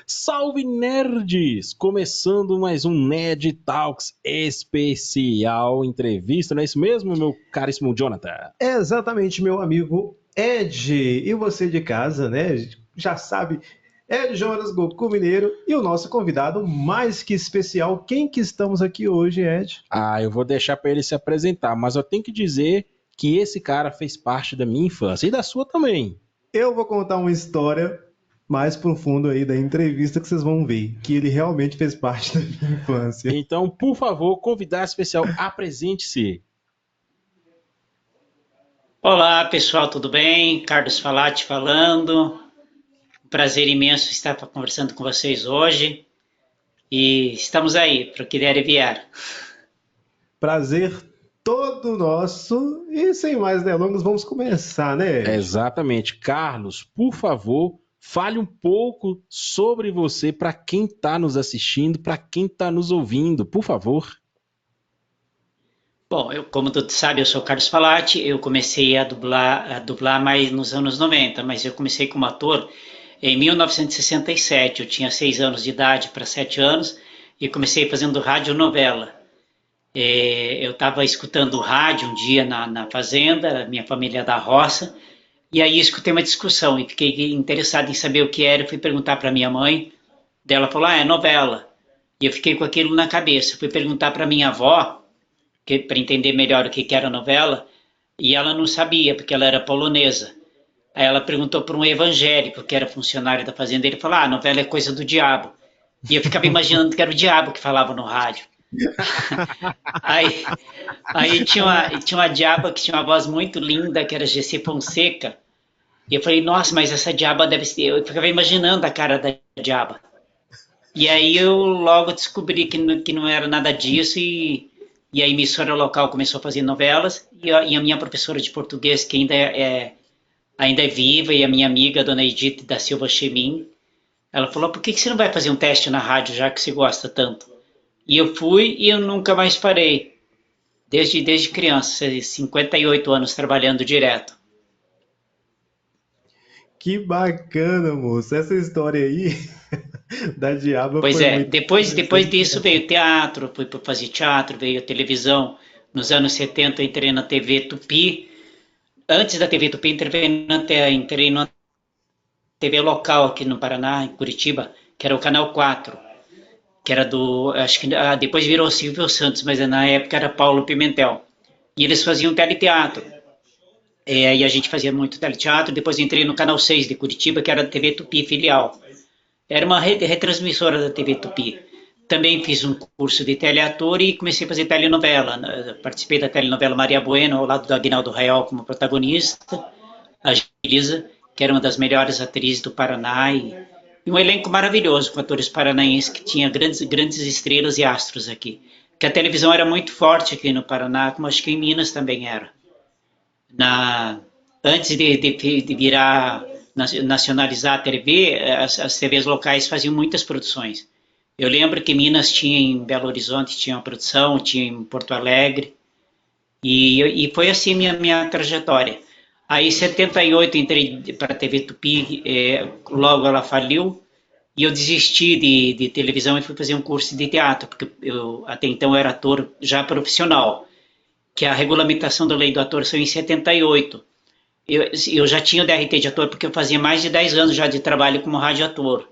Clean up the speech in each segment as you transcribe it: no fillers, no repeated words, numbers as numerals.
Salve nerds! Começando mais um Nerd Talks especial entrevista, não é isso mesmo, meu caríssimo Jonathan? É exatamente, meu amigo Ed. E você de casa, né? Já sabe, Ed Jonas Goku Mineiro e o nosso convidado mais que especial. Quem que estamos aqui hoje, Ed? Eu vou deixar para ele se apresentar, mas eu tenho que dizer que esse cara fez parte da minha infância e da sua também. Eu vou contar uma história mais profunda aí da entrevista que vocês vão ver, que ele realmente fez parte da minha infância. Então, por favor, convidado especial, apresente-se. Olá, pessoal, tudo bem? Carlos Falati falando. Prazer imenso estar conversando com vocês hoje. E estamos aí para o que der e vier. Prazer todo nosso. E sem mais delongas, vamos começar, né, Ed? Exatamente. Carlos, por favor, fale um pouco sobre você para quem está nos assistindo, para quem está nos ouvindo, por favor. Bom, como tu sabe, eu sou Carlos Falati. Eu comecei a dublar mais nos anos 90, mas eu comecei como ator em 1967. Eu tinha 6 anos de idade para 7 anos e comecei fazendo radionovela. Eu estava escutando rádio um dia na fazenda, minha família é da roça, e aí escutei uma discussão e fiquei interessado em saber o que era. Fui perguntar para minha mãe, dela falou: é novela. E eu fiquei com aquilo na cabeça. Fui perguntar para minha avó, para entender melhor o que era novela, e ela não sabia, porque ela era polonesa. Aí ela perguntou para um evangélico, que era funcionário da fazenda, ele falou: novela é coisa do diabo. E eu ficava imaginando que era o diabo que falava no rádio. Aí, aí tinha uma diaba que tinha uma voz muito linda, que era GC Fonseca. E eu falei: nossa, mas essa diaba deve ser. Eu ficava imaginando a cara da diaba. E aí eu logo descobri que não era nada disso, e a emissora local começou a fazer novelas, e a minha professora de português, que ainda é viva, e a minha amiga, a dona Edith da Silva Chemin, ela falou: por que você não vai fazer um teste na rádio, já que você gosta tanto? E eu fui e eu nunca mais parei. Desde criança, 58 anos trabalhando direto. Que bacana, moço. Essa história aí da Diaba Pois foi é, muito depois interessante disso mesmo. veio teatro, fui para fazer teatro, veio a televisão. Nos anos 70 eu entrei na TV Tupi. Antes da TV Tupi entrei na TV local aqui no Paraná, em Curitiba, que era o Canal 4, que era acho que depois virou Silvio Santos, mas na época era Paulo Pimentel. E eles faziam teleteatro. E a gente fazia muito teleteatro. Depois entrei no Canal 6 de Curitiba, que era a TV Tupi filial. Era uma retransmissora da TV Tupi. Também fiz um curso de teleator e comecei a fazer telenovela. Participei da telenovela Maria Bueno, ao lado do Aguinaldo Real como protagonista. A Gilisa, que era uma das melhores atrizes do Paraná. E um elenco maravilhoso, com atores paranaenses que tinha grandes estrelas e astros aqui. Porque a televisão era muito forte aqui no Paraná, como acho que em Minas também era. Antes de virar nacionalizar a TV, as TVs locais faziam muitas produções. Eu lembro que Minas tinha, em Belo Horizonte tinha uma produção, tinha em Porto Alegre, e foi assim minha trajetória. Aí em 78 entrei para a TV Tupi, logo ela faliu, e eu desisti de televisão e fui fazer um curso de teatro, porque eu até então era ator já profissional, que a regulamentação da lei do ator saiu em 78. Eu já tinha o DRT de ator porque eu fazia mais de 10 anos já de trabalho como radioator.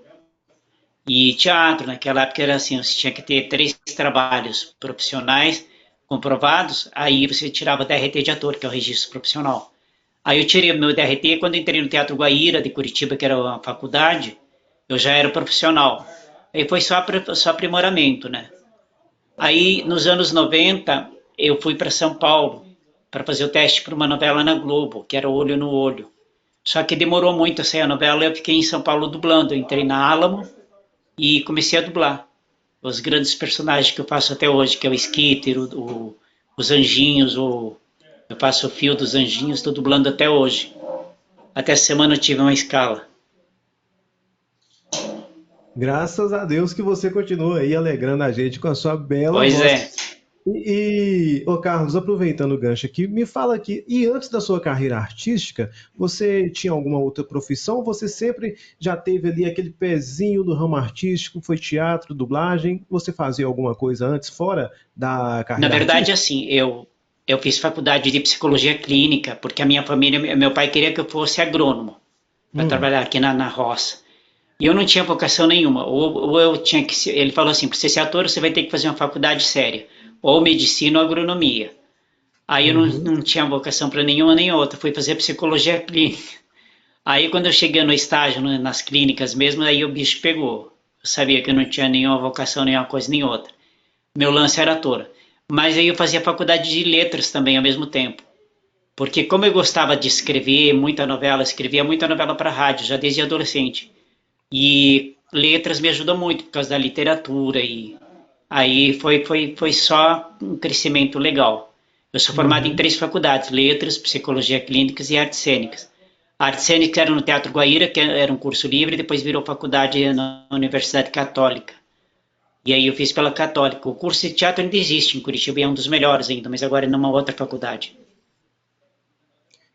E teatro, naquela época era assim, você tinha que ter 3 trabalhos profissionais comprovados, aí você tirava o DRT de ator, que é o registro profissional. Aí eu tirei o meu DRT quando entrei no Teatro Guaíra de Curitiba, que era uma faculdade, eu já era profissional. Aí foi só aprimoramento, né? Aí nos anos 90 eu fui para São Paulo para fazer o teste para uma novela na Globo, que era Olho no Olho. Só que demorou muito a sair a novela, eu fiquei em São Paulo dublando. Eu entrei na Alamo e comecei a dublar os grandes personagens que eu faço até hoje, que é o Skitter, os Anjinhos, eu faço o fio dos Anjinhos, estou dublando até hoje. Até essa semana eu tive uma escala. Graças a Deus que você continua aí alegrando a gente com a sua bela Pois voz. é. Ô Carlos, aproveitando o gancho aqui, me fala aqui, e antes da sua carreira artística, você tinha alguma outra profissão? Você sempre já teve ali aquele pezinho do ramo artístico, foi teatro, dublagem? Você fazia alguma coisa antes, fora da Na carreira verdade, artística? assim, eu fiz faculdade de psicologia clínica, porque a minha família, meu pai queria que eu fosse agrônomo, para Hum, trabalhar aqui na roça. E eu não tinha vocação nenhuma. Ou eu tinha que ser, ele falou assim, para você ser ator, você vai ter que fazer uma faculdade séria, ou medicina ou agronomia. Aí eu uhum. não tinha vocação para nenhuma nem outra, fui fazer psicologia clínica. Aí quando eu cheguei no estágio, nas clínicas mesmo, aí o bicho pegou. Eu sabia que eu não tinha nenhuma vocação, nenhuma coisa nem outra. Meu lance era ator. Mas aí eu fazia faculdade de letras também ao mesmo tempo. Porque como eu gostava de escrever muita novela, escrevia muita novela para rádio já desde adolescente. E letras me ajudam muito por causa da literatura e aí foi só um crescimento legal. Eu sou formado em Uhum. 3 faculdades: letras, psicologia clínicas e artes cênicas. A arte cênica era no Teatro Guaíra, que era um curso livre, e depois virou faculdade na Universidade Católica. E aí eu fiz pela Católica. O curso de teatro ainda existe em Curitiba e é um dos melhores ainda, mas agora é numa outra faculdade.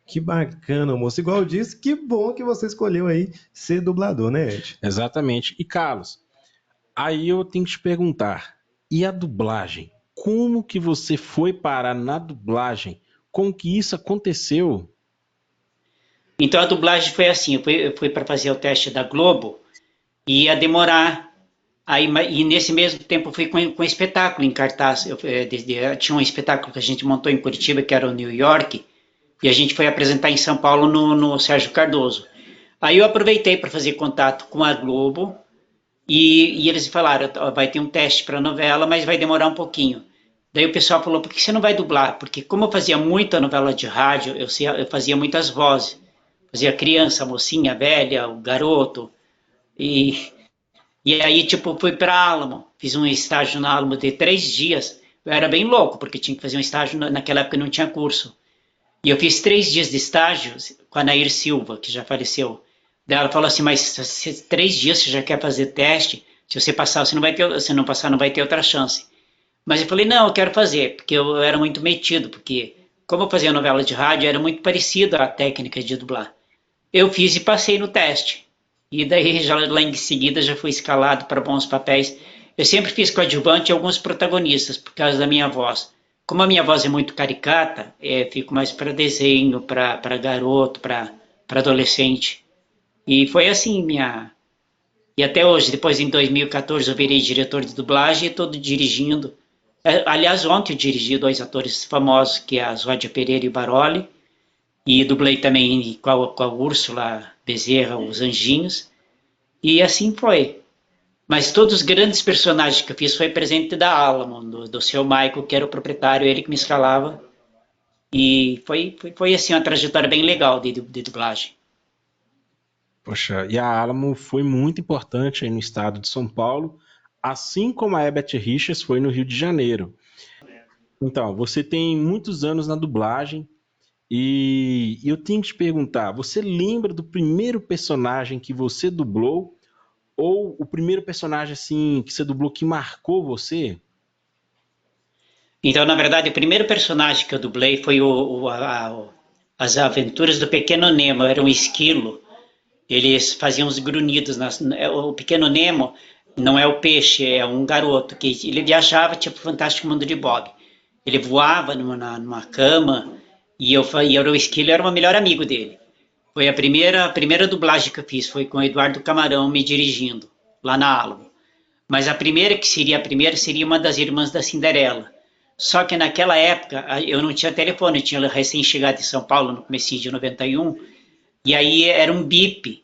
Que bacana, moço. Igual eu disse, que bom que você escolheu aí ser dublador, né, Ed? Exatamente. E Carlos, aí eu tenho que te perguntar, e a dublagem? Como que você foi parar na dublagem? Como que isso aconteceu? Então a dublagem foi assim: eu fui para fazer o teste da Globo e ia demorar. Aí, e nesse mesmo tempo eu fui com espetáculo em cartaz. Tinha um espetáculo que a gente montou em Curitiba, que era o New York, e a gente foi apresentar em São Paulo no Sérgio Cardoso. Aí eu aproveitei para fazer contato com a Globo e eles falaram: "Ó, vai ter um teste para a novela, mas vai demorar um pouquinho." Daí o pessoal falou: por que você não vai dublar? Porque como eu fazia muita novela de rádio, eu fazia muitas vozes. Fazia criança, mocinha, velha, o garoto. E e aí, tipo, fui para Alamo, fiz um estágio na Alamo de 3 dias. Eu era bem louco, porque tinha que fazer um estágio, naquela época não tinha curso. E eu fiz 3 dias de estágio com a Nair Silva, que já faleceu. Daí ela falou assim: mas se 3 dias você já quer fazer teste, se você passar, você não vai ter, se não passar, não vai ter outra chance. Mas eu falei: não, eu quero fazer, porque eu era muito metido, porque como eu fazia novela de rádio, era muito parecido à técnica de dublar. Eu fiz e passei no teste. E daí, já lá em seguida, já fui escalado para bons papéis. Eu sempre fiz coadjuvante e alguns protagonistas, por causa da minha voz. Como a minha voz é muito caricata, fico mais para desenho, para garoto, para adolescente. E foi assim minha. E até hoje, depois em 2014, eu virei diretor de dublagem e estou dirigindo. Aliás, ontem eu dirigi 2 atores famosos, que é a Zódia Pereira e o Baroli, e dublei também com a Úrsula Bezerra, os Anjinhos, e assim foi. Mas todos os grandes personagens que eu fiz foi presente da Alamo, do seu Michael, que era o proprietário, ele que me escalava, e foi assim uma trajetória bem legal de dublagem. Poxa, e a Alamo foi muito importante aí no estado de São Paulo, assim como a Herbert Richards foi no Rio de Janeiro. Então, você tem muitos anos na dublagem e eu tenho que te perguntar, você lembra do primeiro personagem que você dublou ou o primeiro personagem assim que você dublou que marcou você? Então, na verdade, o primeiro personagem que eu dublei foi As Aventuras do Pequeno Nemo, era um esquilo. Eles faziam os grunhidos. O Pequeno Nemo não é o peixe, é um garoto que ele viajava tipo o Fantástico Mundo de Bob. Ele voava numa cama e o esquilo era o melhor amigo dele. Foi a primeira dublagem que eu fiz, foi com o Eduardo Camarão me dirigindo, lá na Alamo. Mas a primeira, que seria a primeira, seria uma das irmãs da Cinderela. Só que naquela época eu não tinha telefone, eu tinha recém-chegado em São Paulo no começo de 91, e aí era um bip.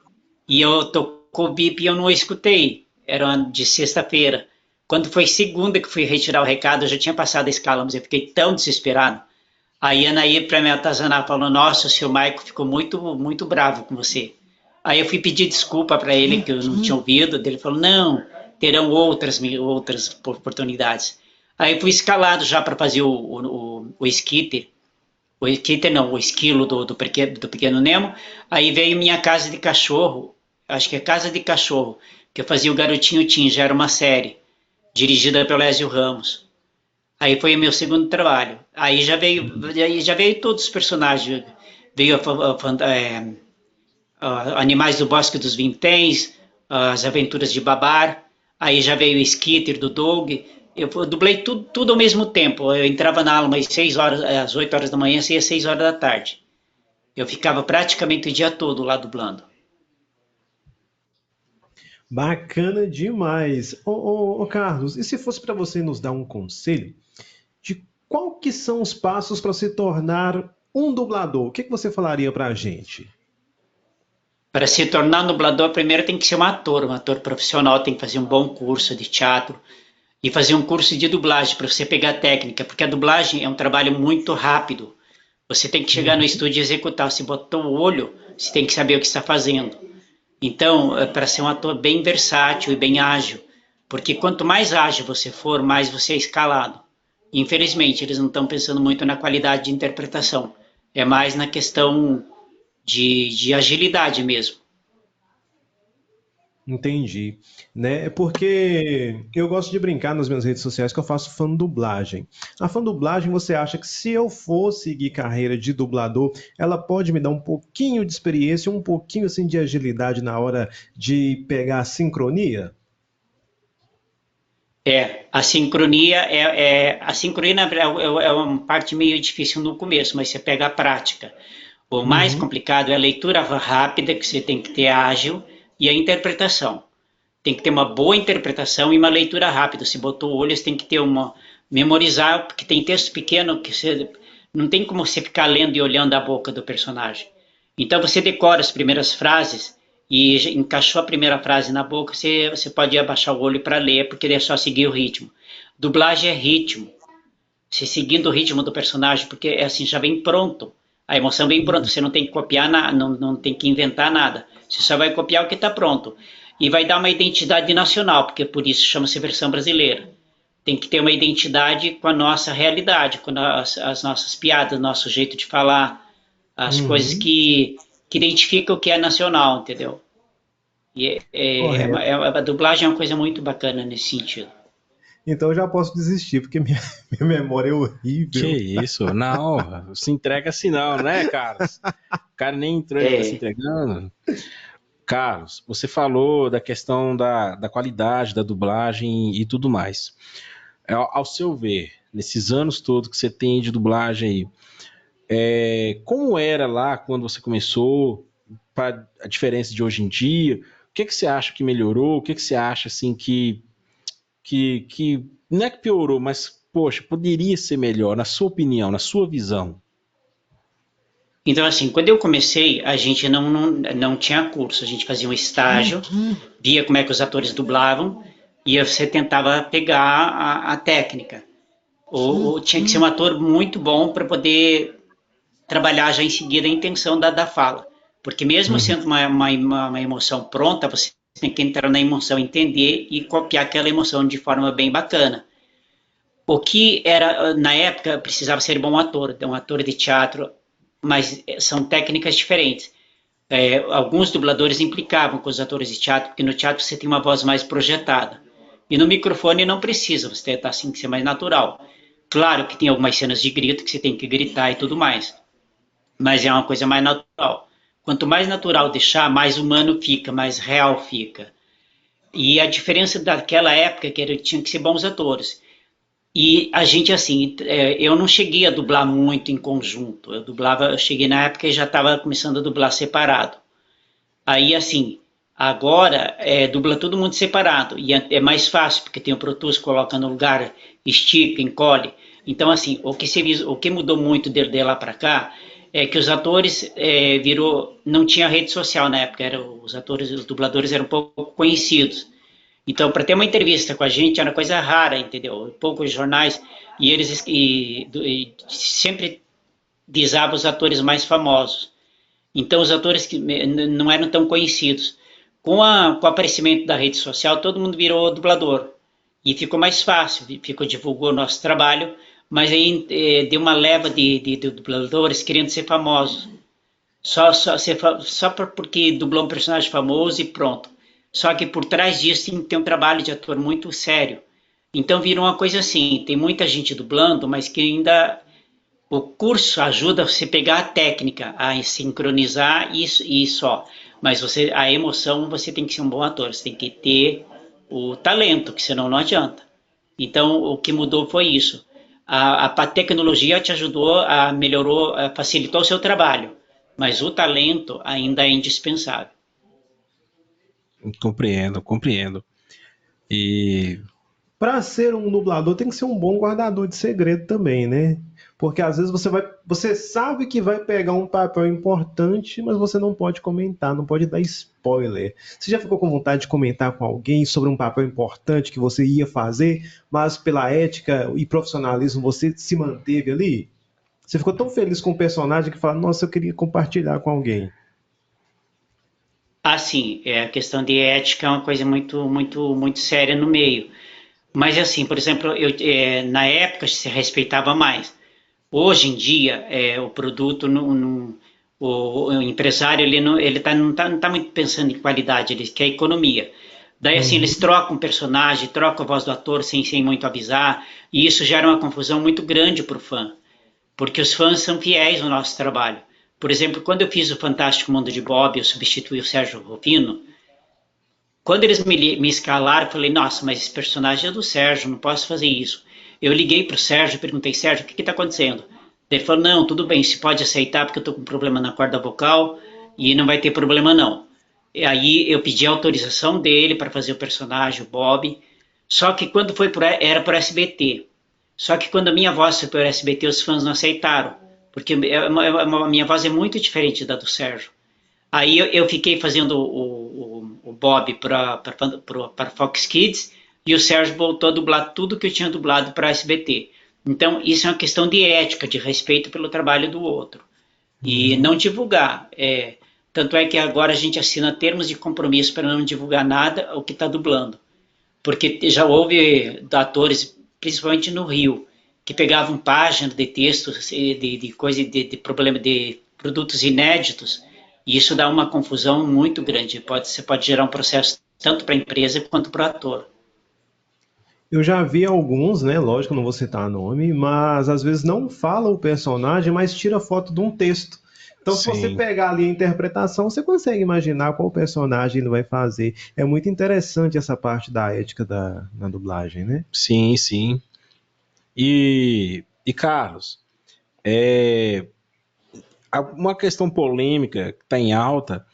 E eu tocou o bip e eu não escutei. Era de sexta-feira. Quando foi segunda que fui retirar o recado, eu já tinha passado a escala, mas eu fiquei tão desesperado. Aí a Anaí, para me atazanar, falou: Nossa, o seu Maico ficou muito, muito bravo com você. Aí eu fui pedir desculpa para ele, que eu não tinha ouvido. Ele falou: Não, terão outras oportunidades. Aí eu fui escalado já para fazer o Skitter. O Skitter não, o esquilo do Pequeno Nemo. Aí veio Minha Casa de Cachorro, acho que é Casa de Cachorro, que eu fazia o Garotinho Tim, já era uma série, dirigida pelo Lézio Ramos. Aí foi o meu segundo trabalho. Aí já veio todos os personagens. Veio Animais do Bosque dos Vinténs, As Aventuras de Babar. Aí já veio o Skitter do Doug. Eu dublei tudo ao mesmo tempo. Eu entrava na aula às 6 horas, às 8 horas da manhã, saía às 6 horas da tarde. Eu ficava praticamente o dia todo lá dublando. Bacana demais. Ô, Carlos, e se fosse para você nos dar um conselho de qual que são os passos para se tornar um dublador? O que que você falaria para a gente? Para se tornar dublador, primeiro tem que ser um ator profissional, tem que fazer um bom curso de teatro e fazer um curso de dublagem para você pegar técnica, porque a dublagem é um trabalho muito rápido. Você tem que chegar no Uhum. estúdio e executar. Se botou o olho, você tem que saber o que está fazendo. Então, para ser um ator bem versátil e bem ágil, porque quanto mais ágil você for, mais você é escalado. Infelizmente, eles não estão pensando muito na qualidade de interpretação, é mais na questão de agilidade mesmo. Entendi, né? É porque eu gosto de brincar nas minhas redes sociais que eu faço fan dublagem. A fan dublagem, você acha que se eu for seguir carreira de dublador, ela pode me dar um pouquinho de experiência, um pouquinho assim de agilidade na hora de pegar a sincronia? A sincronia na verdade, é uma parte meio difícil no começo, mas você pega a prática. O mais Uhum. complicado é a leitura rápida, que você tem que ter ágil, e a interpretação. Tem que ter uma boa interpretação e uma leitura rápida. Se botou o olho, você tem que ter uma memorizar, porque tem texto pequeno que você não tem como você ficar lendo e olhando a boca do personagem. Então você decora as primeiras frases e encaixou a primeira frase na boca, você pode abaixar o olho para ler, porque é só seguir o ritmo. Dublagem é ritmo. Você seguindo o ritmo do personagem, porque é assim, já vem pronto. A emoção vem pronta, você não tem que copiar nada, não tem que inventar nada. Você só vai copiar o que está pronto. E vai dar uma identidade nacional, porque por isso chama-se versão brasileira. Tem que ter uma identidade com a nossa realidade, com as nossas piadas, nosso jeito de falar, as coisas Uhum. que identificam o que é nacional, entendeu? Correto. A dublagem é uma coisa muito bacana nesse sentido. Então eu já posso desistir, porque minha, minha memória é Que horrível. isso? Não, se entrega assim não, né, Carlos? O cara nem entrou e já tá se É, entregando. Carlos, você falou da questão da qualidade da dublagem e tudo mais. Ao seu ver, nesses anos todos que você tem de dublagem aí, como era lá quando você começou, para a diferença de hoje em dia? O que que você acha que melhorou? O que que você acha assim que não é que piorou, mas poxa, poderia ser melhor, na sua opinião, na sua visão? então, assim, quando eu comecei, a gente não tinha curso, a gente fazia um estágio, via como é que os atores dublavam, e você tentava pegar a técnica. Ou tinha que ser um ator muito bom para poder trabalhar já em seguida a intenção da fala. Porque mesmo Uhum. sendo uma emoção pronta, você tem que entrar na emoção, entender e copiar aquela emoção de forma bem bacana. O que era, na época, precisava ser bom ator, um ator de teatro, mas são técnicas diferentes. Alguns dubladores implicavam com os atores de teatro, porque no teatro você tem uma voz mais projetada. E no microfone não precisa, você está assim que ser mais natural. Claro que tem algumas cenas de grito que você tem que gritar e tudo mais, mas é uma coisa mais natural. Quanto mais natural deixar, mais humano fica, mais real fica. E a diferença daquela época que tinha que ser bons atores. E a gente, assim, eu não cheguei a dublar muito em conjunto. Eu cheguei na época e já estava começando a dublar separado. Aí, assim, agora dubla todo mundo separado. E é mais fácil, porque tem o Pro Tools, coloca no lugar, estica, encolhe. Então, assim, o que mudou muito de lá para cá é que os atores não tinha rede social na época. Os dubladores eram pouco conhecidos. Então, para ter uma entrevista com a gente era coisa rara, entendeu? Poucos jornais e eles sempre visavam os atores mais famosos. Então, os atores que não eram tão conhecidos. Com o aparecimento da rede social, todo mundo virou dublador. E ficou mais fácil, divulgou o nosso trabalho, mas aí deu uma leva de dubladores querendo ser famosos. Só porque dublou um personagem famoso e pronto. Só que por trás disso tem que ter um trabalho de ator muito sério. Então vira uma coisa assim, tem muita gente dublando, mas que ainda o curso ajuda você a pegar a técnica, a sincronizar isso e só. Mas você, a emoção, você tem que ser um bom ator, você tem que ter o talento, que senão não adianta. Então, o que mudou foi isso. A tecnologia te ajudou, melhorou, facilitou o seu trabalho, mas o talento ainda é indispensável. Compreendo, compreendo. E Para ser um dublador, tem que ser um bom guardador de segredo também, né? Porque às vezes você sabe que vai pegar um papel importante, mas você não pode comentar, não pode dar spoiler. Você já ficou com vontade de comentar com alguém sobre um papel importante que você ia fazer, mas pela ética e profissionalismo você se manteve ali? Você ficou tão feliz com o personagem que fala, nossa, eu queria compartilhar com alguém. Assim, a questão de ética é uma coisa muito, muito, muito séria no meio. Mas assim, por exemplo, na época se respeitava mais. Hoje em dia, o produto, o empresário não tá muito pensando em qualidade, ele quer economia. Daí assim, eles Uhum. trocam o personagem, trocam a voz do ator sem muito avisar, e isso gera uma confusão muito grande para o fã, porque os fãs são fiéis ao nosso trabalho. Por exemplo, quando eu fiz o Fantástico Mundo de Bob, eu substituí o Sérgio Rufino, quando eles me escalaram, eu falei, nossa, mas esse personagem é do Sérgio, não posso fazer isso. Eu liguei pro Sérgio e perguntei, Sérgio, o que está acontecendo? Ele falou, não, tudo bem, você pode aceitar porque eu estou com problema na corda vocal e não vai ter problema não. E aí eu pedi a autorização dele para fazer o personagem, o Bob, só que quando era por SBT. Só que quando a minha voz foi por SBT, os fãs não aceitaram, porque a minha voz é muito diferente da do Sérgio. Aí eu fiquei fazendo o Bob para Fox Kids e o Sérgio voltou a dublar tudo que eu tinha dublado para SBT. Então, isso é uma questão de ética, de respeito pelo trabalho do outro. E Uhum. não divulgar. Tanto é que agora a gente assina termos de compromisso para não divulgar nada o que está dublando. Porque já houve atores, principalmente no Rio, que pegavam páginas de textos de coisa de problema de produtos inéditos, e isso dá uma confusão muito grande. Você pode gerar um processo tanto para a empresa quanto para o ator. Eu já vi alguns, né? Lógico, não vou citar nome, mas às vezes não fala o personagem, mas tira foto de um texto. Então, se você sim, pegar ali a interpretação, você consegue imaginar qual personagem ele vai fazer. É muito interessante essa parte da ética na dublagem, né? sim, sim. E Carlos, é, uma questão polêmica que está em alta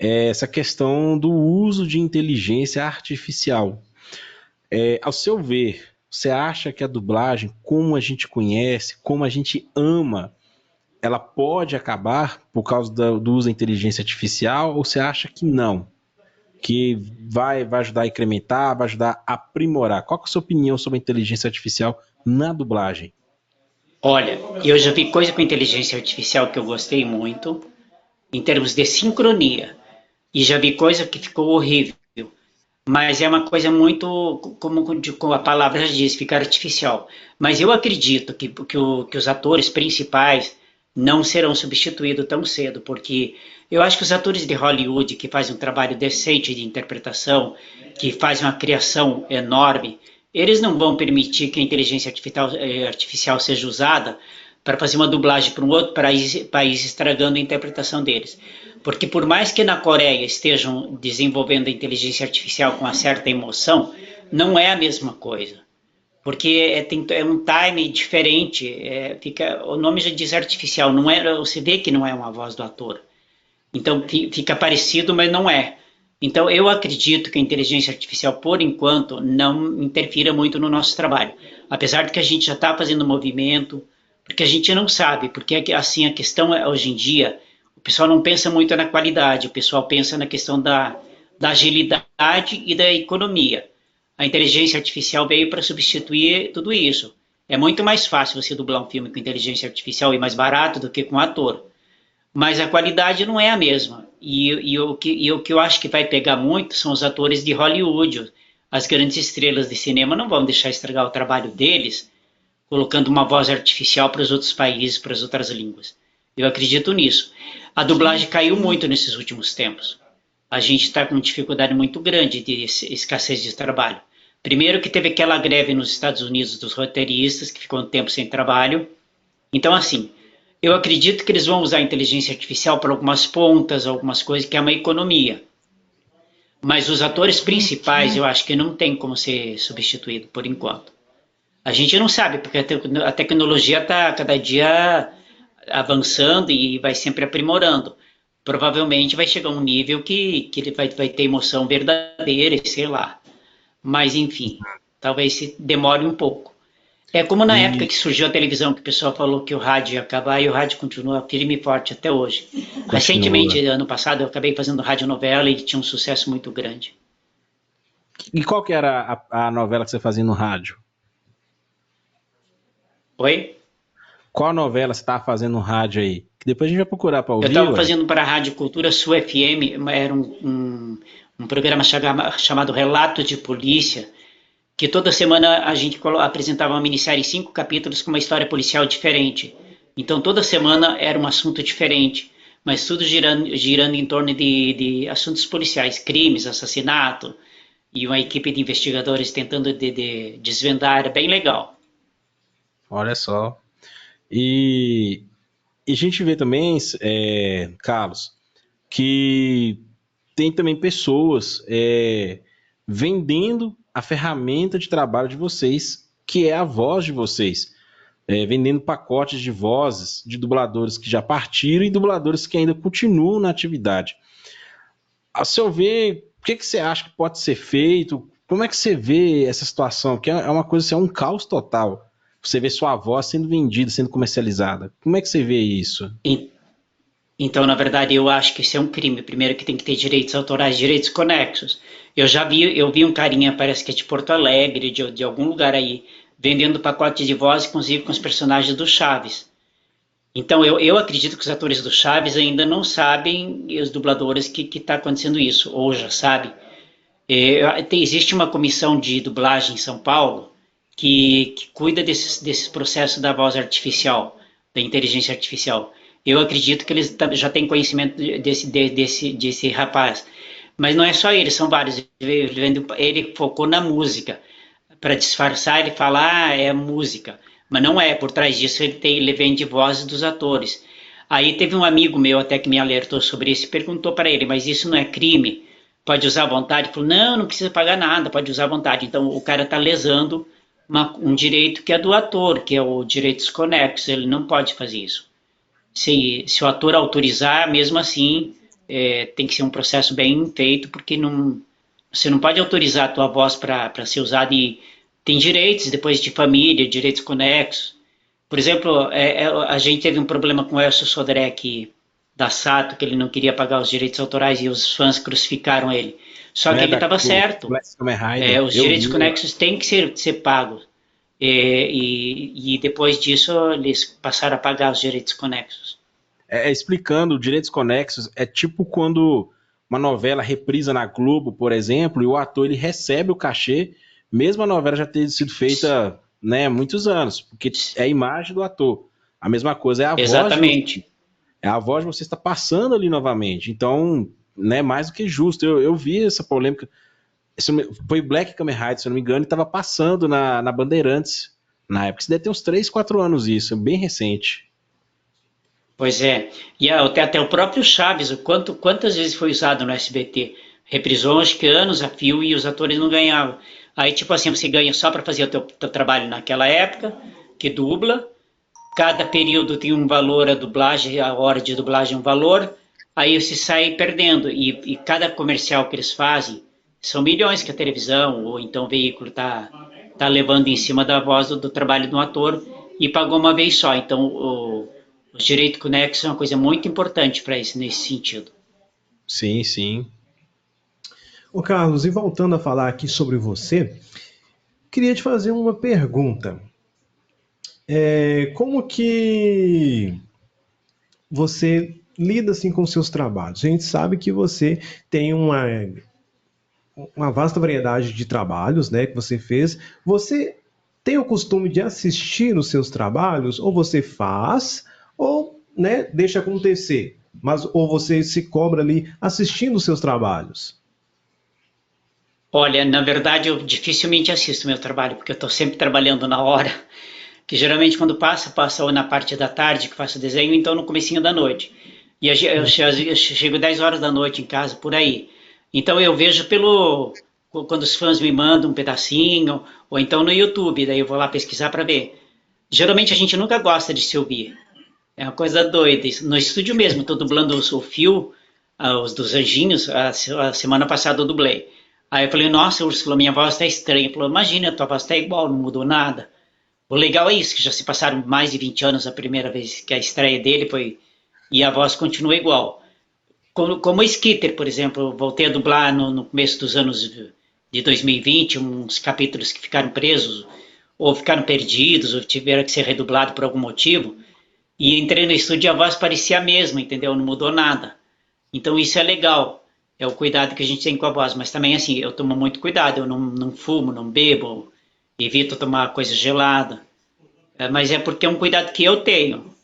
é essa questão do uso de inteligência artificial. Ao seu ver, você acha que a dublagem, como a gente conhece, como a gente ama, ela pode acabar por causa do uso da inteligência artificial, ou você acha que não? Que vai ajudar a incrementar, vai ajudar a aprimorar? Qual que é a sua opinião sobre a inteligência artificial na dublagem? Olha, eu já vi coisa com inteligência artificial que eu gostei muito, em termos de sincronia, e já vi coisa que ficou horrível. Mas é uma coisa muito, como a palavra já diz, fica artificial. Mas eu acredito que os atores principais não serão substituídos tão cedo, porque eu acho que os atores de Hollywood que fazem um trabalho decente de interpretação, que fazem uma criação enorme, eles não vão permitir que a inteligência artificial seja usada para fazer uma dublagem para um outro país estragando a interpretação deles. Porque por mais que na Coreia estejam desenvolvendo a inteligência artificial com uma certa emoção, não é a mesma coisa. Porque é um time diferente, o nome já diz artificial, não é, você vê que não é uma voz do ator. Então fica parecido, mas não é. Então eu acredito que a inteligência artificial, por enquanto, não interfira muito no nosso trabalho. Apesar de que a gente já está fazendo movimento, porque a gente não sabe, porque assim a questão é, hoje em dia, o pessoal não pensa muito na qualidade, o pessoal pensa na questão da agilidade e da economia. A inteligência artificial veio para substituir tudo isso. É muito mais fácil você dublar um filme com inteligência artificial e mais barato do que com ator, mas a qualidade não é a mesma. O que eu acho que vai pegar muito são os atores de Hollywood. As grandes estrelas de cinema não vão deixar estragar o trabalho deles colocando uma voz artificial para os outros países, para as outras línguas. Eu acredito nisso. A dublagem caiu muito nesses últimos tempos. A gente está com dificuldade muito grande de escassez de trabalho. Primeiro que teve aquela greve nos Estados Unidos dos roteiristas, que ficou um tempo sem trabalho. Então, assim, eu acredito que eles vão usar a inteligência artificial para algumas pontas, algumas coisas, que é uma economia. Mas os atores principais, eu acho que não tem como ser substituído por enquanto. A gente não sabe, porque a tecnologia está cada dia avançando e vai sempre aprimorando. Provavelmente vai chegar um nível que ele vai ter emoção verdadeira, sei lá. Mas, enfim, talvez se demore um pouco. É como na época E que surgiu a televisão, que o pessoal falou que o rádio ia acabar e o rádio continua firme e forte até hoje. continua. Recentemente, ano passado, eu acabei fazendo radionovela e tinha um sucesso muito grande. E qual que era a novela que você fazia no rádio? Oi? Qual novela você estava fazendo no rádio aí? Que depois a gente vai procurar para Eu ouvir, estava ué. fazendo para a Rádio Cultura Sul FM, era um programa chamado Relatos de Polícia, que toda semana a gente apresentava uma minissérie em 5 capítulos com uma história policial diferente. Então toda semana era um assunto diferente, mas tudo girando em torno de assuntos policiais, crimes, assassinato, e uma equipe de investigadores tentando de desvendar, era bem legal. Olha só. E, e a gente vê também, Carlos, que tem também pessoas vendendo a ferramenta de trabalho de vocês, que é a voz de vocês. Vendendo pacotes de vozes de dubladores que já partiram e dubladores que ainda continuam na atividade. A seu ver, o que você acha que pode ser feito? Como é que você vê essa situação? Que é uma coisa, assim, é um caos total. Você vê sua voz sendo vendida, sendo comercializada. Como é que você vê isso? Então, na verdade, eu acho que isso é um crime. Primeiro que tem que ter direitos autorais, direitos conexos. Eu vi um carinha, parece que é de Porto Alegre, de algum lugar aí, vendendo pacote de voz, inclusive com os personagens do Chaves. Então, eu acredito que os atores do Chaves ainda não sabem, e os dubladores, que está acontecendo isso, ou já sabem. Existe uma comissão de dublagem em São Paulo que cuida desses processos da voz artificial, da inteligência artificial. Eu acredito que eles já têm conhecimento desse rapaz. Mas não é só ele, são vários. Ele focou na música. Para disfarçar, ele fala, é música. Mas não é, por trás disso ele vende vozes dos atores. Aí teve um amigo meu até que me alertou sobre isso e perguntou para ele, mas isso não é crime? Pode usar à vontade? Ele falou, não, não precisa pagar nada, pode usar à vontade. Então o cara está lesando um direito que é do ator, que é o direitos conexos, ele não pode fazer isso. Se o ator autorizar, mesmo assim, tem que ser um processo bem feito, porque você não pode autorizar a tua voz para ser usada e tem direitos depois de família, direitos conexos. Por exemplo, a gente teve um problema com o Elcio Sodré aqui, da Sato, que ele não queria pagar os direitos autorais e os fãs crucificaram ele. Só que ele estava certo. Kamen Rider, Os eu direitos vi. conexos têm que ser pagos. E depois disso, eles passaram a pagar os direitos conexos. Explicando, direitos conexos é tipo quando uma novela reprisa na Globo, por exemplo, e o ator ele recebe o cachê, mesmo a novela já ter sido feita, né, há muitos anos, porque é a imagem do ator. A mesma coisa é a voz de você. Exatamente. É a voz de você está passando ali novamente. Então, né, mais do que justo. Eu vi essa polêmica. Foi Black Kamen Rider, se eu não me engano, e estava passando na Bandeirantes na época. Isso deve ter uns 3, 4 anos isso, é bem recente. Pois é. E até o próprio Chaves, quantas vezes foi usado no SBT? Reprisou acho que anos a fio e os atores não ganhavam. Aí, tipo assim, você ganha só para fazer o teu trabalho naquela época, que dubla. Cada período tem um valor, a dublagem, a hora de dublagem é um valor. Aí você sai perdendo. E cada comercial que eles fazem, são milhões que a televisão ou então o veículo tá levando em cima da voz do trabalho do ator e pagou uma vez só. Então, os direitos conexos é uma coisa muito importante para isso, nesse sentido. Sim, sim. Ô Carlos, e voltando a falar aqui sobre você, queria te fazer uma pergunta. Como que você lida assim com os seus trabalhos? A gente sabe que você tem uma vasta variedade de trabalhos, né, que você fez. Você tem o costume de assistir os seus trabalhos, ou você faz, ou, né, deixa acontecer, mas ou você se cobra ali assistindo os seus trabalhos? Olha, na verdade eu dificilmente assisto meu trabalho, porque eu estou sempre trabalhando na hora, que geralmente quando passa ou na parte da tarde que faço desenho, então no comecinho da noite. E eu chego 10 horas da noite em casa, por aí. Então eu vejo quando os fãs me mandam um pedacinho, ou então no YouTube, daí eu vou lá pesquisar para ver. Geralmente a gente nunca gosta de se ouvir. É uma coisa doida. No estúdio mesmo, estou dublando o Phil, os dos Anjinhos, a semana passada eu dublei. Aí eu falei, nossa, Úrsula, minha voz está estranha. Ele falou, imagina, tua voz está igual, não mudou nada. O legal é isso, que já se passaram mais de 20 anos a primeira vez que a estreia dele foi, e a voz continua igual. Como o Skitter, por exemplo, eu voltei a dublar no começo dos anos de 2020, uns capítulos que ficaram presos, ou ficaram perdidos, ou tiveram que ser redublados por algum motivo. E entrei no estúdio e a voz parecia a mesma, entendeu? Não mudou nada. Então isso é legal. É o cuidado que a gente tem com a voz. Mas também, assim, eu tomo muito cuidado. Eu não fumo, não bebo, evito tomar coisa gelada. Mas é porque é um cuidado que eu tenho.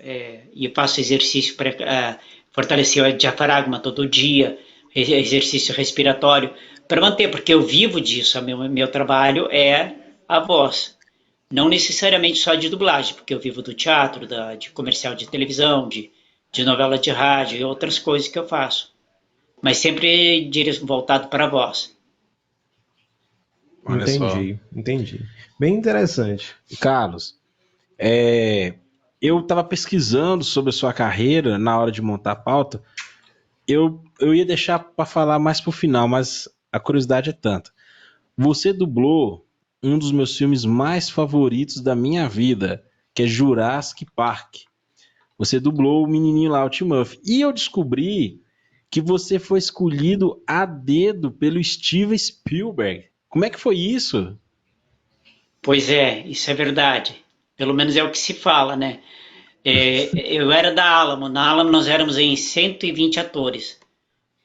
E faço exercício para fortalecer o diafragma todo dia, exercício respiratório, para manter, porque eu vivo disso. Meu trabalho é a voz. Não necessariamente só de dublagem, porque eu vivo do teatro, de comercial de televisão, de novela de rádio e outras coisas que eu faço. Mas sempre voltado para a voz. Olha só. Entendi. Bem interessante. Carlos, eu estava pesquisando sobre a sua carreira na hora de montar a pauta. Eu ia deixar para falar mais pro final, mas a curiosidade é tanta. Você dublou um dos meus filmes mais favoritos da minha vida, que é Jurassic Park. Você dublou o menininho lá, o Tim Murphy. E eu descobri que você foi escolhido a dedo pelo Steven Spielberg. Como é que foi isso? Pois é, isso é verdade. Pelo menos é o que se fala, né? Eu era da Alamo. Na Alamo nós éramos em 120 atores.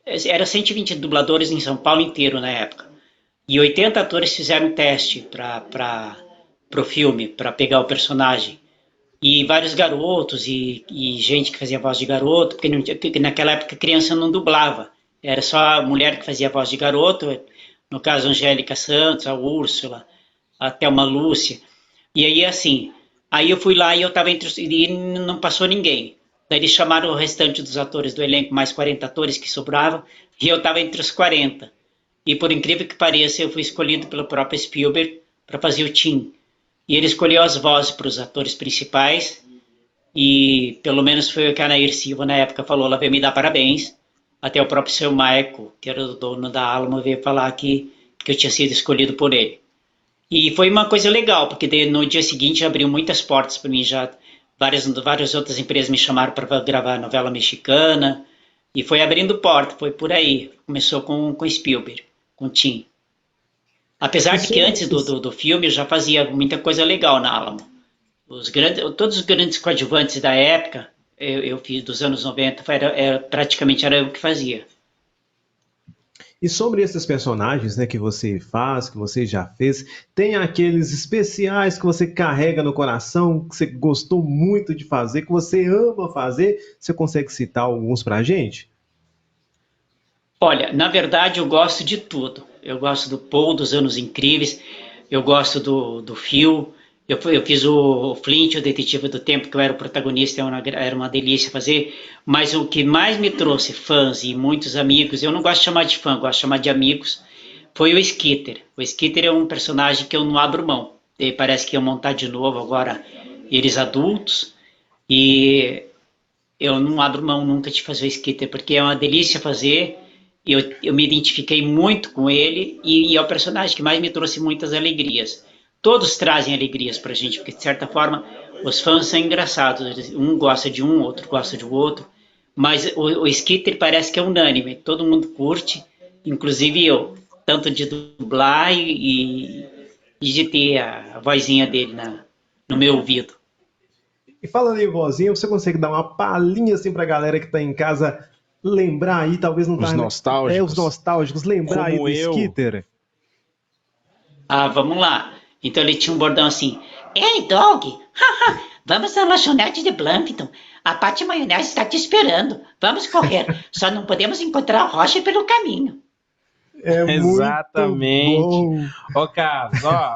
Era 120 dubladores em São Paulo inteiro na época. E 80 atores fizeram teste para o filme, para pegar o personagem. E vários garotos e gente que fazia voz de garoto, porque naquela época criança não dublava. Era só a mulher que fazia voz de garoto, no caso Angélica Santos, a Úrsula, até uma Lúcia. E aí assim, aí eu fui lá e eu estava entre os, e não passou ninguém. Daí eles chamaram o restante dos atores do elenco, mais 40 atores que sobravam, e eu estava entre os 40. E por incrível que pareça, eu fui escolhido pelo próprio Spielberg para fazer o Tim. E ele escolheu as vozes para os atores principais, e pelo menos foi o que a Anair Silva na época falou, ela veio me dar parabéns. Até o próprio seu Michael, que era o dono da Alamo, veio falar que eu tinha sido escolhido por ele. E foi uma coisa legal, porque no dia seguinte abriu muitas portas para mim já. Várias outras empresas me chamaram para gravar novela mexicana, e foi abrindo porta, foi por aí. Começou com Spielberg, com Tim. Apesar de que antes do filme eu já fazia muita coisa legal na Alamo. Todos os grandes coadjuvantes da época, eu fiz dos anos 90, praticamente era eu que fazia. E sobre esses personagens, né, que você faz, que você já fez, tem aqueles especiais que você carrega no coração, que você gostou muito de fazer, que você ama fazer? Você consegue citar alguns pra gente? Olha, na verdade eu gosto de tudo. Eu gosto do Paul, dos Anos Incríveis, eu gosto do Phil, eu fiz o Flint, o Detetive do Tempo, que eu era o protagonista, era uma delícia fazer, mas o que mais me trouxe fãs e muitos amigos, eu não gosto de chamar de fã, gosto de chamar de amigos, foi o Skitter. O Skitter é um personagem que eu não abro mão. Ele parece que ia montar de novo agora eles adultos, e eu não abro mão nunca de fazer o Skitter, porque é uma delícia fazer. Eu me identifiquei muito com ele e é o personagem que mais me trouxe muitas alegrias. Todos trazem alegrias pra gente, porque de certa forma os fãs são engraçados. Um gosta de um, outro gosta de outro. Mas o Skitter parece que é unânime, todo mundo curte, inclusive eu. Tanto de dublar e de ter a vozinha dele no meu ouvido. E falando em vozinha, você consegue dar uma palhinha assim pra galera que tá em casa lembrar aí, talvez não tá... Os nostálgicos. Os nostálgicos, lembrar aí Como do eu. Skitter. Ah, vamos lá. Então ele tinha um bordão assim: Ei, Dog, vamos na lanchonete de Blumpton. A Pati Maionese está te esperando. Vamos correr. Só não podemos encontrar o Roger pelo caminho. É muito Exatamente. bom. Ó, Carlos, ó,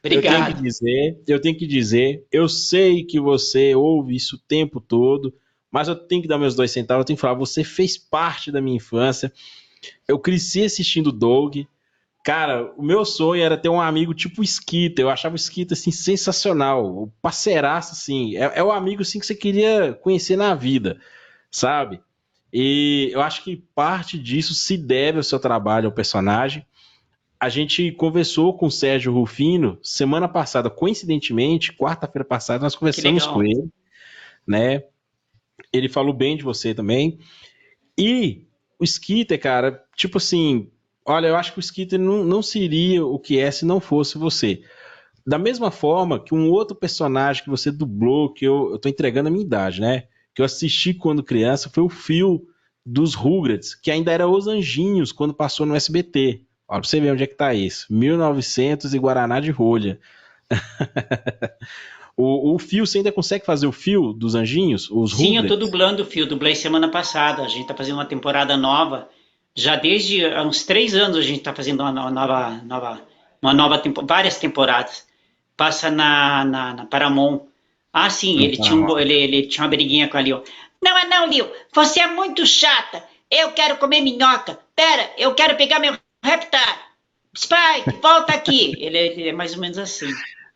Obrigado. eu tenho que dizer, eu sei que você ouve isso o tempo todo, mas eu tenho que dar meus 2 centavos, eu tenho que falar, você fez parte da minha infância. Eu cresci assistindo Doug. Cara, o meu sonho era ter um amigo tipo o Skita. Eu achava o Skita assim sensacional, o parceiraço assim. É o amigo assim que você queria conhecer na vida, sabe? E eu acho que parte disso se deve ao seu trabalho, ao personagem. A gente conversou com o Sérgio Rufino semana passada, coincidentemente, quarta-feira passada, nós Que conversamos com legal. ele, né? Ele falou bem de você também. E o Skitter, cara, tipo assim, olha, eu acho que o Skitter não seria o que é se não fosse você. Da mesma forma que um outro personagem que você dublou, que eu tô entregando a minha idade, né? Que eu assisti quando criança, foi o Phil dos Rugrats, que ainda era Os Anjinhos quando passou no SBT. Olha pra você ver onde é que tá isso. 1900 e Guaraná de rolha. O Phil, você ainda consegue fazer o Phil dos Anjinhos? Os Sim, eu tô Rugrats? dublando o Fio, dublei semana passada. A gente tá fazendo uma temporada nova. Já desde há uns 3 anos a gente tá fazendo várias temporadas. Passa na Paramount. Ah, sim, No Paramount. ele tinha uma briguinha com a Lil. Não é não, Lil. Você é muito chata. Eu quero comer minhoca. Pera, eu quero pegar meu Reptar. Spike, volta aqui. Ele é mais ou menos assim.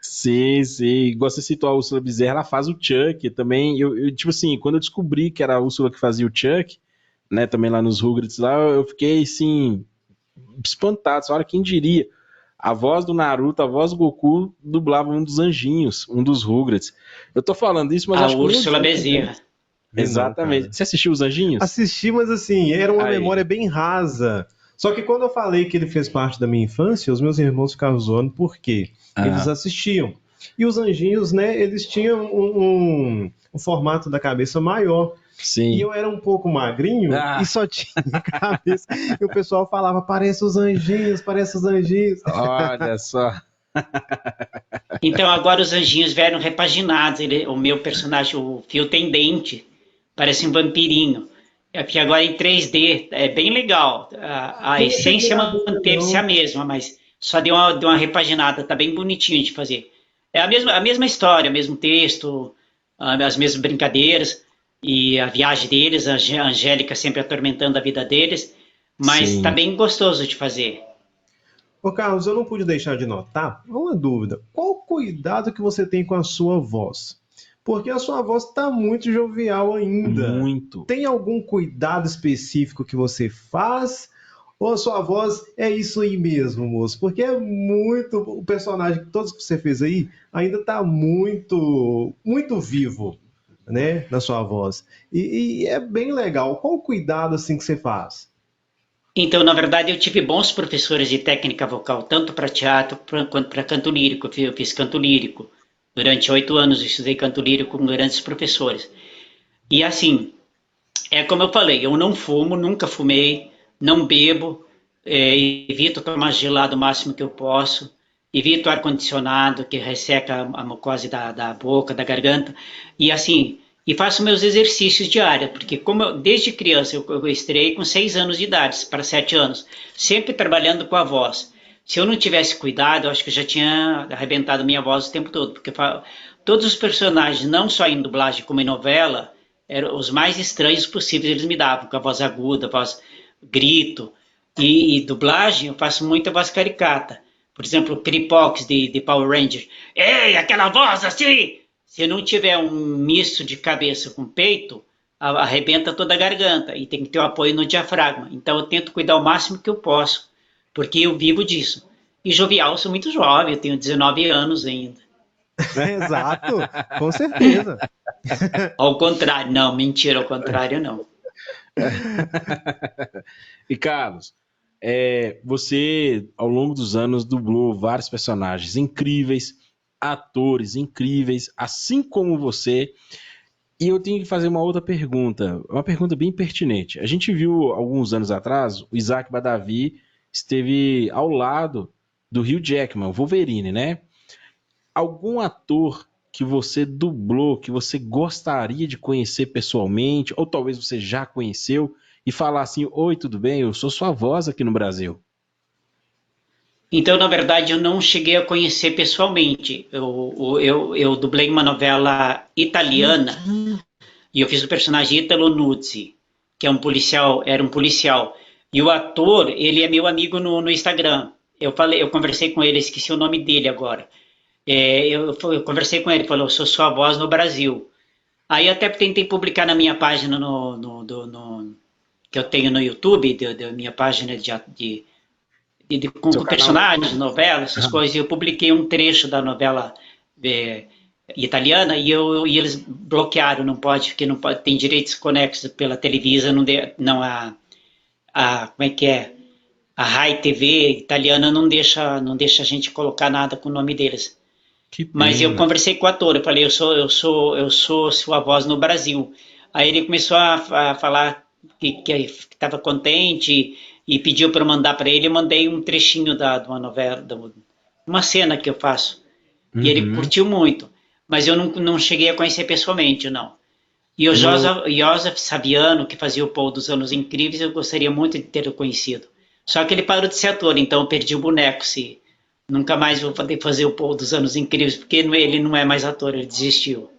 Sim, sim. Igual você citou a Úrsula Bezerra, ela faz o Chuck também. Tipo assim, quando eu descobri que era a Úrsula que fazia o Chuck, né, também lá nos Rugrats lá, eu fiquei assim, espantado. Olha, quem diria? A voz do Naruto, a voz do Goku dublava um dos anjinhos, um dos Rugrats. Eu tô falando isso, mas A acho que nem o Úrsula Jim também. Bezerra. Vi não, Exatamente. cara. Você assistiu os anjinhos? Assisti, mas assim, era uma memória Aí. bem rasa. Só que quando eu falei que ele fez parte da minha infância, os meus irmãos ficavam zoando porque eles Aham. assistiam. E os anjinhos, né, eles tinham um formato da cabeça maior. E Sim. eu era um pouco magrinho e Ah, só tinha cabeça. E o pessoal falava, parece os anjinhos, parece os anjinhos. olha só. Então agora os anjinhos vieram repaginados. O meu personagem, o Fio, tem dente, parece um vampirinho. É porque agora é em 3D é bem legal. A Eu não cheguei essência a ver, manteve-se a não. mesma, mas só deu uma repaginada. Tá bem bonitinho de fazer. É a mesma história, o mesmo texto, as mesmas brincadeiras e a viagem deles, a Angélica sempre atormentando a vida deles, mas tá Sim. bem gostoso de fazer. Ô Carlos, eu não pude deixar de notar uma dúvida. Qual o cuidado que você tem com a sua voz? Porque a sua voz está muito jovial ainda. Muito. Tem algum cuidado específico que você faz? Ou a sua voz é isso aí mesmo, moço? Porque é muito. O personagem, todos que você fez aí, ainda está muito, muito vivo, né? Na sua voz. E é bem legal. Qual o cuidado assim que você faz? Então, na verdade, eu tive bons professores de técnica vocal, tanto para teatro quanto para canto lírico. Eu fiz canto lírico. Durante 8 anos eu estudei canto lírico com grandes professores. E assim, é como eu falei, eu não fumo, nunca fumei, não bebo, evito tomar gelado o máximo que eu posso, evito ar-condicionado que resseca a mucosa da boca, da garganta, e assim, e faço meus exercícios diários, porque desde criança eu estreiei com 6 anos de idade, para 7 anos, sempre trabalhando com a voz. Se eu não tivesse cuidado, eu acho que eu já tinha arrebentado minha voz o tempo todo, porque todos os personagens, não só em dublagem como em novela, eram os mais estranhos possíveis, eles me davam, com a voz aguda, voz grito. E dublagem, eu faço muita voz caricata. Por exemplo, o Cripox de Power Ranger. Ei, aquela voz assim! Se não tiver um misto de cabeça com peito, arrebenta toda a garganta e tem que ter o apoio no diafragma. Então eu tento cuidar o máximo que eu posso, porque eu vivo disso. E jovial, eu sou muito jovem, eu tenho 19 anos ainda. Exato, com certeza. Ao contrário, não, mentira, ao contrário, não. E Carlos, você ao longo dos anos dublou vários personagens incríveis, atores incríveis, assim como você. E eu tenho que fazer uma pergunta bem pertinente. A gente viu alguns anos atrás, o Isaac Badavi esteve ao lado do Hugh Jackman, o Wolverine, né? Algum ator que você dublou, que você gostaria de conhecer pessoalmente, ou talvez você já conheceu e falar assim: oi, tudo bem? Eu sou sua voz aqui no Brasil. Então, na verdade, eu não cheguei a conhecer pessoalmente. Eu dublei uma novela italiana e eu fiz o personagem Italo Nuzzi, que é um policial, era um policial. E o ator, ele é meu amigo no Instagram. Eu conversei com ele, esqueci o nome dele agora. Eu conversei com ele, falou: eu sou sua voz no Brasil. Aí até tentei publicar na minha página que eu tenho no YouTube, da minha página Seu com canal no personagens, YouTube. novelas, essas Aham. coisas. Eu publiquei um trecho da novela é, italiana e eles bloquearam, não pode, porque não pode, tem direitos conexos pela Televisa, não como é que é? A Rai TV italiana não deixa a gente colocar nada com o nome deles. Que Mas eu pena. conversei com o ator, eu falei: eu sou sua voz no Brasil. Aí ele começou a falar que estava contente e pediu para eu mandar para ele. Eu mandei um trechinho de uma novela, uma cena que eu faço. E ele Uhum. curtiu muito, mas eu não cheguei a conhecer pessoalmente, não. E o No, Joseph Saviano, que fazia o Paul dos Anos Incríveis, eu gostaria muito de ter conhecido. Só que ele parou de ser ator, então eu perdi o boneco. Se nunca mais vou poder fazer o Paul dos Anos Incríveis, porque ele não é mais ator, ele desistiu.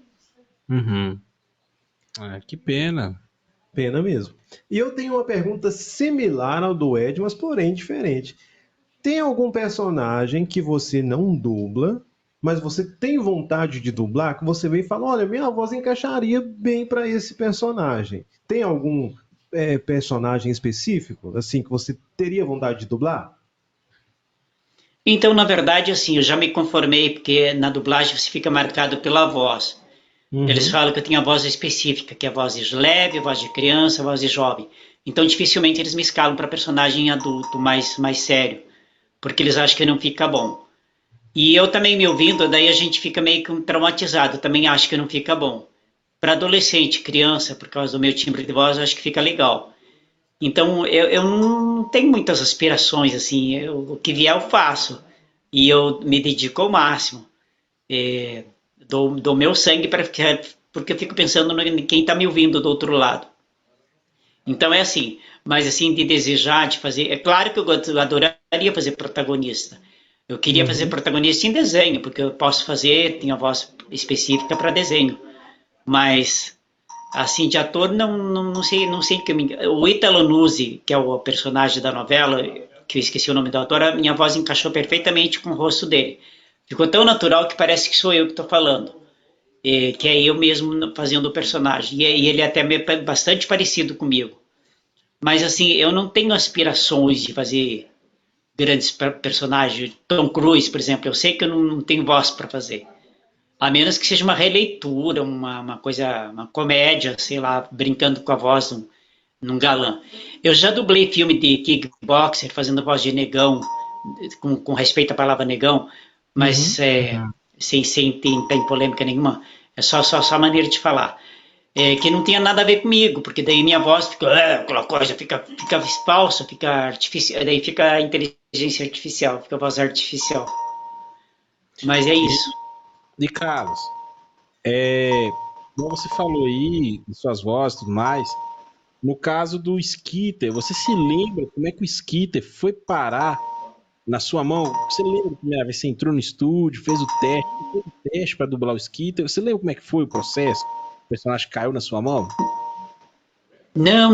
uhum. Ah, que pena. Pena mesmo. E eu tenho uma pergunta similar ao do Ed, mas porém diferente. Tem algum personagem que você não dubla, mas você tem vontade de dublar, que você vem e fala: olha, minha voz encaixaria bem para esse personagem. Tem algum personagem específico, assim, que você teria vontade de dublar? Então, na verdade, assim, eu já me conformei, porque na dublagem você fica marcado pela voz. Eles Uhum. falam que eu tenho a voz específica, que é a voz de leve, a voz de criança, a voz de jovem. Então, dificilmente eles me escalam para personagem adulto, mais sério, porque eles acham que não fica bom. E eu também me ouvindo, daí a gente fica meio que traumatizado, eu também acho que não fica bom. Para adolescente, criança, por causa do meu timbre de voz, eu acho que fica legal. Então, eu não tenho muitas aspirações, assim, o que vier eu faço. E eu me dedico ao máximo. É, dou meu sangue para ficar, porque eu fico pensando em quem está me ouvindo do outro lado. Então é assim, mas assim, de desejar, de fazer. É claro que eu adoraria fazer protagonista. Eu queria fazer Uhum. protagonista em desenho, porque eu posso fazer, tenho a voz específica para desenho. Mas assim, de ator, não sei que o Ítalo Nuzzi, que é o personagem da novela, que eu esqueci o nome do ator, a minha voz encaixou perfeitamente com o rosto dele. Ficou tão natural que parece que sou eu que estou falando, que é eu mesmo fazendo o personagem. E ele é até bastante parecido comigo. Mas assim, eu não tenho aspirações de fazer grandes personagens. Tom Cruise, por exemplo, eu sei que eu não tenho voz para fazer. A menos que seja uma releitura, uma coisa, uma comédia, sei lá, brincando com a voz num galã. Eu já dublei filme de kickboxer, fazendo voz de negão, com respeito à palavra negão, mas Uhum. sem entrar em polêmica nenhuma. É só maneira de falar. Que não tinha nada a ver comigo, porque daí minha voz fica, aquela coisa, fica falsa, fica artificial, daí fica a inteligência artificial, fica a voz artificial. Mas é E, isso. e Carlos, como você falou aí, de suas vozes e tudo mais, no caso do Skitter, você se lembra como é que o Skitter foi parar na sua mão? Você lembra da primeira vez que você entrou no estúdio, fez o teste para dublar o Skitter? Você lembra como é que foi o processo? O personagem caiu na sua mão? Não,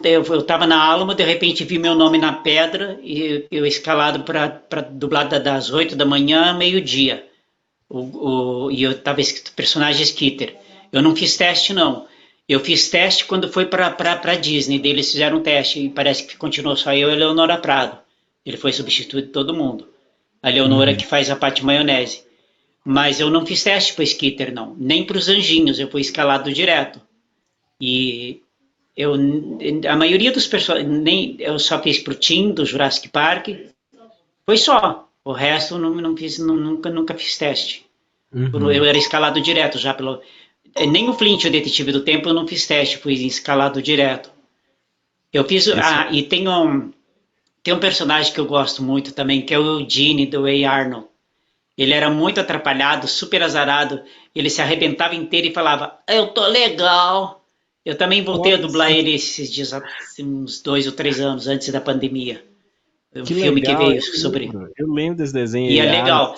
eu estava na Alamo, de repente vi meu nome na pedra e eu escalado para dublar das 8 da manhã a meio-dia. E eu estava escrito personagem Skitter. Eu não fiz teste, não. Eu fiz teste quando foi para Disney, daí eles fizeram um teste e parece que continuou só eu e a Leonora Prado. Ele foi substituto de todo mundo. A Leonora Uhum. que faz a parte maionese. Mas eu não fiz teste para Skitter, não. Nem para os anjinhos, eu fui escalado direto. E eu, a maioria dos personagens, nem eu só fiz pro Tim do Jurassic Park, foi só. O resto eu não fiz, nunca fiz teste. Eu Uhum. era escalado direto já pelo. Nem o Flint, o Detetive do Tempo, eu não fiz teste, fui escalado direto. Eu fiz. Esse, E tem um personagem que eu gosto muito também, que é o Eugene do Ray Arnold. Ele era muito atrapalhado, super azarado. Ele se arrebentava inteiro e falava: eu tô legal. Eu também voltei a Olha dublar só, ele esses dias, uns 2 ou 3 anos antes da pandemia. Um que filme que legal, veio sobre. eu lembro desse desenho E é aí, legal.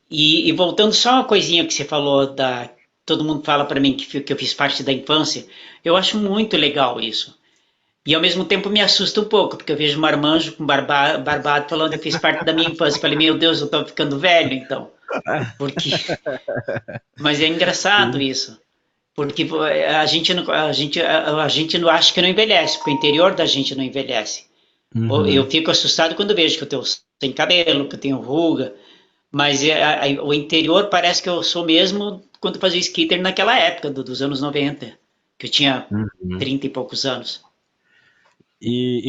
E voltando só uma coisinha que você falou da. Todo mundo fala para mim que eu fiz parte da infância. Eu acho muito legal isso. E ao mesmo tempo me assusta um pouco, porque eu vejo um marmanjo com barbado falando que eu fiz parte da minha infância. Eu falei, meu Deus, eu tô ficando velho, então. Porque. Mas é engraçado isso. Porque a gente não acha que não envelhece, porque o interior da gente não envelhece. Eu Uhum. fico assustado quando vejo que eu estou sem cabelo, que eu tenho ruga, mas o interior parece que eu sou mesmo quando fazia skater naquela época, dos anos 90, que eu tinha Uhum. 30 e poucos anos.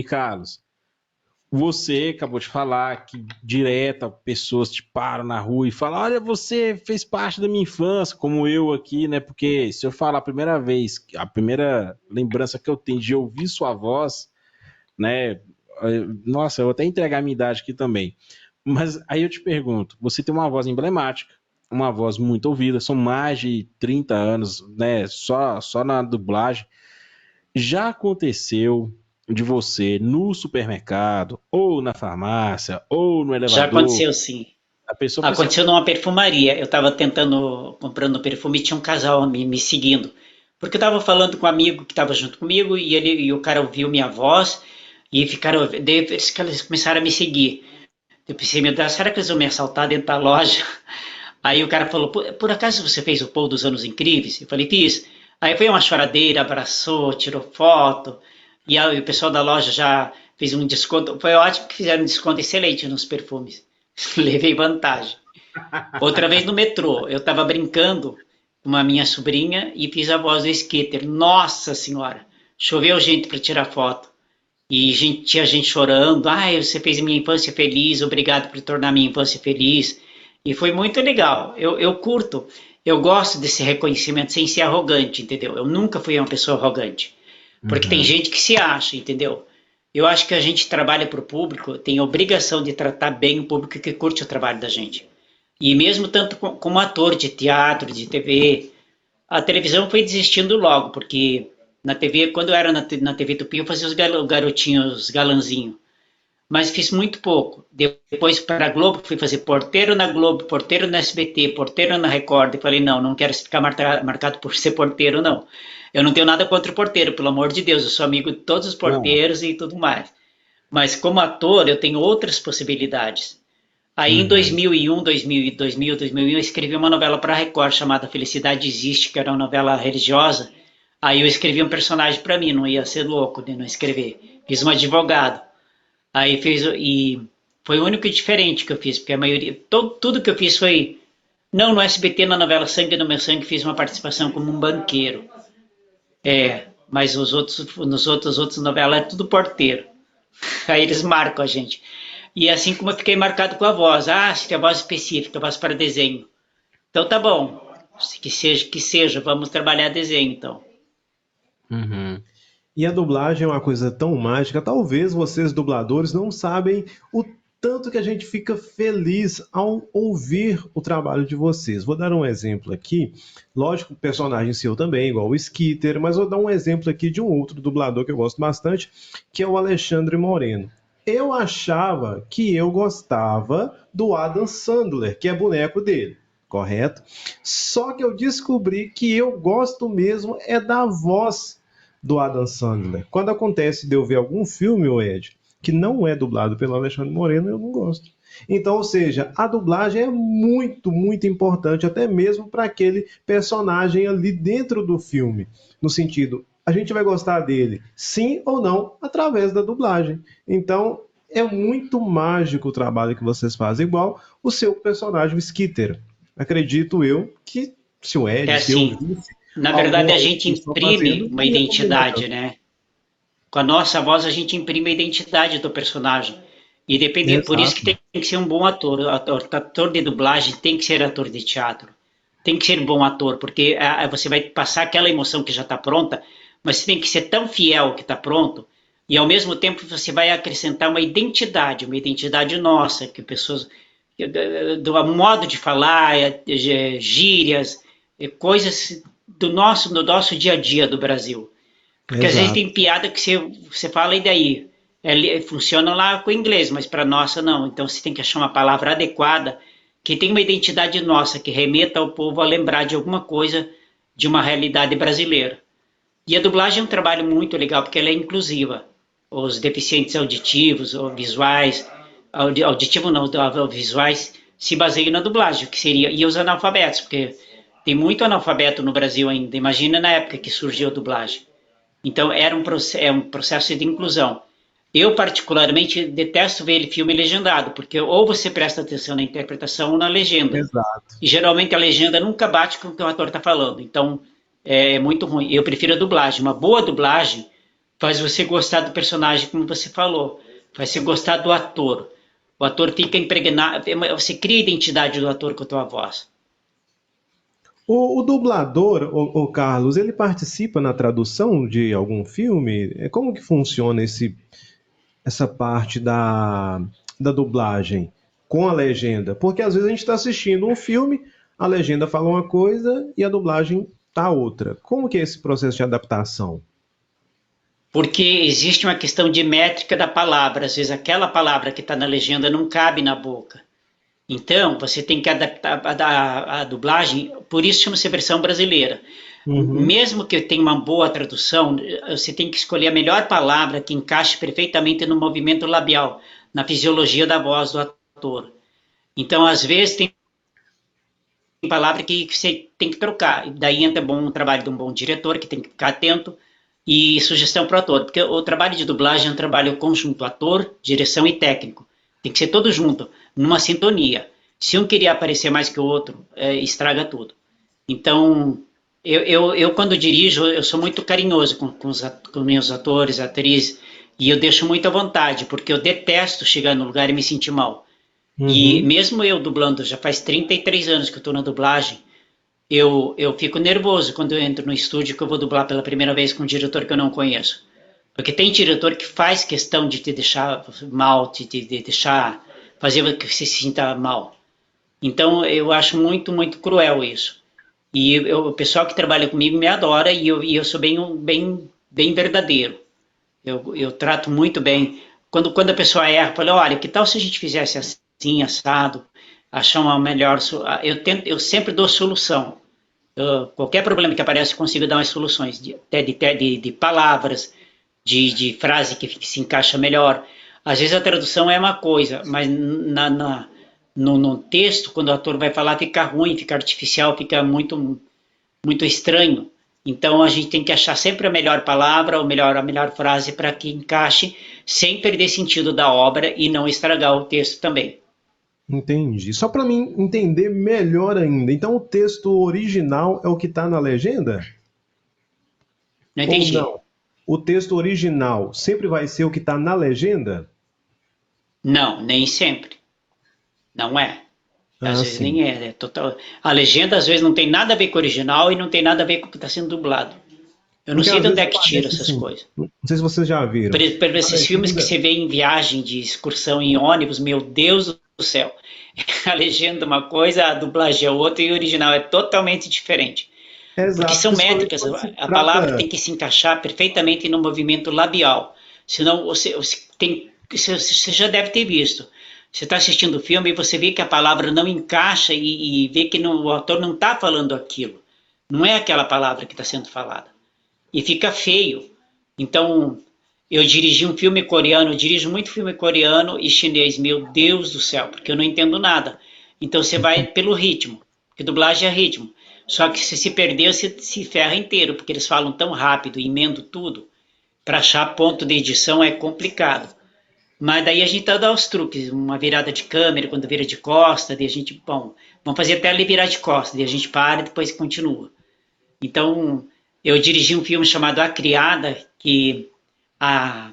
Carlos, você acabou de falar que direto pessoas te param na rua e falam: Olha, você fez parte da minha infância, como eu aqui, né? Porque se eu falar a primeira vez, a primeira lembrança que eu tenho de ouvir sua voz, né? Nossa, eu vou até entregar a minha idade aqui também. Mas aí eu te pergunto: você tem uma voz emblemática, uma voz muito ouvida, são mais de 30 anos, né? Só na dublagem. Já aconteceu de você no supermercado, ou na farmácia, ou no Já elevador, aconteceu sim. a pessoa pensa, Aconteceu numa perfumaria. Eu estava comprando perfume e tinha um casal me seguindo. Porque eu estava falando com um amigo que estava junto comigo e o cara ouviu minha voz e ficaram. Daí eles começaram a me seguir. Eu pensei, meu Deus, será que eles vão me assaltar dentro da loja? Aí o cara falou, por acaso você fez o Paul dos Anos Incríveis? Eu falei, fiz. Aí foi uma choradeira, abraçou, tirou foto. E aí o pessoal da loja já fez um desconto. Foi ótimo que fizeram um desconto excelente nos perfumes. Levei vantagem. Outra vez no metrô, eu estava brincando com uma minha sobrinha e fiz a voz do skater. Nossa senhora! Choveu gente para tirar foto. E tinha gente chorando. Ai, você fez minha infância feliz, obrigado por tornar minha infância feliz. E foi muito legal. Eu curto, eu gosto desse reconhecimento sem ser arrogante, entendeu? Eu nunca fui uma pessoa arrogante. Porque tem uhum, gente que se acha, entendeu? Eu acho que a gente trabalha para o público, tem a obrigação de tratar bem o público que curte o trabalho da gente. E mesmo tanto como ator de teatro, de TV, a televisão foi desistindo logo, porque na TV, quando eu era na TV Tupi, eu fazia os garotinhos, os galanzinhos. Mas fiz muito pouco. Depois para a Globo, fui fazer porteiro na Globo, porteiro na SBT, porteiro na Record. E falei, não, não quero ficar marcado por ser porteiro, não. Eu não tenho nada contra o porteiro, pelo amor de Deus. Eu sou amigo de todos os não, porteiros e tudo mais. Mas como ator, eu tenho outras possibilidades. Aí em uhum, 2001, eu escrevi uma novela para a Record chamada Felicidade Existe, que era uma novela religiosa. Aí eu escrevi um personagem para mim, não ia ser louco de não escrever. Fiz um advogado. Aí fez e foi o único diferente que eu fiz, porque a maioria, tudo que eu fiz foi não no SBT na novela Sangue no Meu Sangue fiz uma participação como um banqueiro. Mas nos outros novelas é tudo porteiro. Aí eles marcam a gente. E assim como eu fiquei marcado com a voz. Ah, se tem a voz específica, voz para desenho. Então tá bom. Que seja, vamos trabalhar desenho então. uhum. E a dublagem é uma coisa tão mágica. Talvez vocês, dubladores, não sabem o tanto que a gente fica feliz ao ouvir o trabalho de vocês. Vou dar um exemplo aqui. Lógico, personagem seu também, igual o Skitter, mas vou dar um exemplo aqui de um outro dublador que eu gosto bastante, que é o Alexandre Moreno. Eu achava que eu gostava do Adam Sandler, que é boneco dele, correto? Só que eu descobri que eu gosto mesmo é da voz do Adam Sandler. Quando acontece de eu ver algum filme, o Ed, que não é dublado pelo Alexandre Moreno, eu não gosto. Então, ou seja, a dublagem é muito, muito importante, até mesmo para aquele personagem ali dentro do filme. No sentido, a gente vai gostar dele, sim ou não, através da dublagem. Então, é muito mágico o trabalho que vocês fazem, igual o seu personagem, o Skitter. Acredito eu que se o É Ed, se eu assim, visse na verdade alguma a outra gente pessoa imprime fazendo, uma não ia combinar identidade, tanto. né? Com a nossa voz a gente imprime a identidade do personagem. E depende, por isso que Exato. tem que ser um bom ator. Ator de dublagem tem que ser ator de teatro. Tem que ser um bom ator, porque você vai passar aquela emoção que já está pronta, mas você tem que ser tão fiel ao que está pronto, e ao mesmo tempo você vai acrescentar uma identidade nossa, que pessoas, do modo de falar, gírias, coisas do nosso dia a dia do Brasil. Porque às vezes Exato. tem piada que você fala e daí? Funciona lá com o inglês, mas para nossa não. Então você tem que achar uma palavra adequada que tenha uma identidade nossa, que remeta ao povo a lembrar de alguma coisa de uma realidade brasileira. E a dublagem é um trabalho muito legal porque ela é inclusiva. Os deficientes auditivos ou visuais, auditivo não, visuais, se baseiam na dublagem, que seria, e os analfabetos, porque tem muito analfabeto no Brasil ainda. Imagina na época que surgiu a dublagem. Então era é um processo de inclusão. Eu particularmente detesto ver filme legendado, porque ou você presta atenção na interpretação ou na legenda. Exato. E geralmente a legenda nunca bate com o que o ator está falando. Então é muito ruim. Eu prefiro a dublagem. Uma boa dublagem faz você gostar do personagem, como você falou. Faz você gostar do ator. O ator fica impregnado. Você cria a identidade do ator com a tua voz. O dublador, o Carlos, ele participa na tradução de algum filme? Como que funciona essa parte da dublagem com a legenda? Porque às vezes a gente está assistindo um filme, a legenda fala uma coisa e a dublagem tá outra. Como que é esse processo de adaptação? Porque existe uma questão de métrica da palavra. Às vezes aquela palavra que está na legenda não cabe na boca. Então, você tem que adaptar a dublagem, por isso chama-se versão brasileira. Uhum. Mesmo que tenha uma boa tradução, você tem que escolher a melhor palavra que encaixe perfeitamente no movimento labial, na fisiologia da voz do ator. Então, às vezes, tem palavra que você tem que trocar. Daí entra bom, o trabalho de um bom diretor, que tem que ficar atento, e sugestão para o ator. Porque o trabalho de dublagem é um trabalho conjunto, ator, direção e técnico. Tem que ser todo junto, numa sintonia. Se um queria aparecer mais que o outro, estraga tudo. Então, eu quando dirijo, eu sou muito carinhoso com meus atores, atrizes, e eu deixo muito à vontade, porque eu detesto chegar no lugar e me sentir mal. E Uhum. mesmo eu dublando, já faz 33 anos que eu estou na dublagem, eu fico nervoso quando eu entro no estúdio que eu vou dublar pela primeira vez com um diretor que eu não conheço. Porque tem diretor que faz questão de te deixar mal, de deixar, fazer que você se sinta mal. Então eu acho muito, muito cruel isso. E o pessoal que trabalha comigo me adora e eu sou bem verdadeiro. Eu trato muito bem. Quando a pessoa erra, eu falo, olha, que tal se a gente fizesse assim, assado, achar uma melhor... eu sempre dou solução. Qualquer problema que aparece, eu consigo dar umas soluções, de palavras, de frase que se encaixa melhor. Às vezes a tradução é uma coisa, mas no texto, quando o ator vai falar, fica ruim, fica artificial, fica muito estranho. Então a gente tem que achar sempre a melhor palavra, a melhor frase para que encaixe, sem perder sentido da obra e não estragar o texto também. Entendi. Só para mim entender melhor ainda. Então o texto original é o que está na legenda? Não Ou entendi. não? O texto original sempre vai ser o que está na legenda? Não, nem sempre. Não é. Às Ah, vezes sim. nem é. Total. A legenda às vezes não tem nada a ver com o original e não tem nada a ver com o que está sendo dublado. Eu não Porque sei às de onde vezes é que tira aparece essas assim. coisas. Não sei se vocês já viram. Por A esses filmes que legenda. você vê em viagem de excursão em ônibus, meu Deus do céu. A legenda é uma coisa, a dublagem é outra e o original é totalmente diferente. É Porque exato, são principalmente métricas, quando se a palavra trata. tem que se encaixar perfeitamente no movimento labial. Senão você já deve ter visto. Você está assistindo o filme e você vê que a palavra não encaixa e vê que o autor não está falando aquilo. Não é aquela palavra que está sendo falada. E fica feio. Então, eu dirigi um filme coreano, eu dirijo muito filme coreano e chinês, meu Deus do céu, porque eu não entendo nada. Então você vai pelo ritmo, porque dublagem é ritmo. Só que se perder, você se ferra inteiro, porque eles falam tão rápido, emendo tudo. Para achar ponto de edição é complicado. Mas daí a gente dá os truques, uma virada de câmera, quando vira de costa, daí a gente, bom, vamos fazer até ele virar de costa, daí a gente para e depois continua. Então, eu dirigi um filme chamado A Criada, que a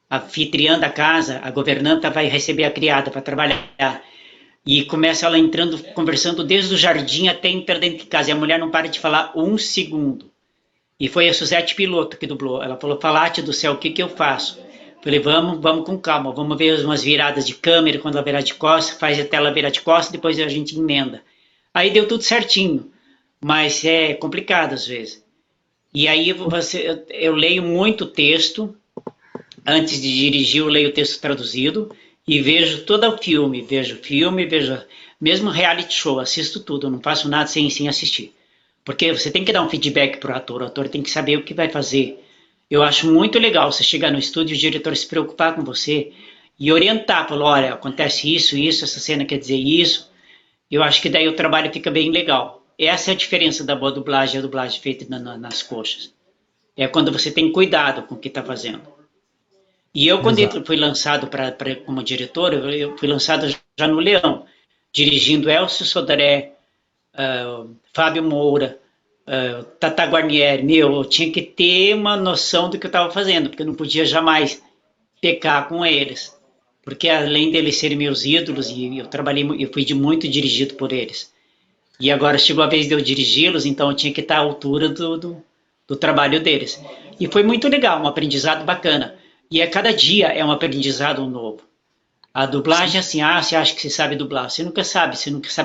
anfitriã da casa, a governanta, vai receber a criada para trabalhar. E começa ela entrando, conversando desde o jardim até entrar dentro de casa. E a mulher não para de falar um segundo. E foi a Suzete Piloto que dublou. Ela falou, Falate do céu, o que que eu faço? Falei, vamos com calma, vamos ver umas viradas de câmera, quando ela virar de costas, faz até ela virar de costas, depois a gente emenda. Aí deu tudo certinho, mas é complicado às vezes. E aí eu leio muito texto. Antes de dirigir, eu leio o texto traduzido e vejo filme, vejo mesmo reality show, assisto tudo, eu não faço nada sem assistir. Porque você tem que dar um feedback pro ator, o ator tem que saber o que vai fazer. Eu acho muito legal você chegar no estúdio e o diretor se preocupar com você e orientar, falar, olha, acontece isso, essa cena quer dizer isso. Eu acho que daí o trabalho fica bem legal. Essa é a diferença da boa dublagem e a dublagem feita nas coxas. É quando você tem cuidado com o que está fazendo. E eu, quando Exato. fui lançado como diretor, eu fui lançado já no Leão, dirigindo Elcio Sodré, Fábio Moura, Tata Guarnieri. Meu, eu tinha que ter uma noção do que eu estava fazendo, porque eu não podia jamais pecar com eles. Porque além deles serem meus ídolos, e eu fui muito dirigido por eles. E agora chegou a vez de eu dirigi-los, então eu tinha que estar à altura do trabalho deles. E foi muito legal, um aprendizado bacana. E a cada dia é um aprendizado novo. A dublagem é assim, você acha que você sabe dublar. Você nunca sabe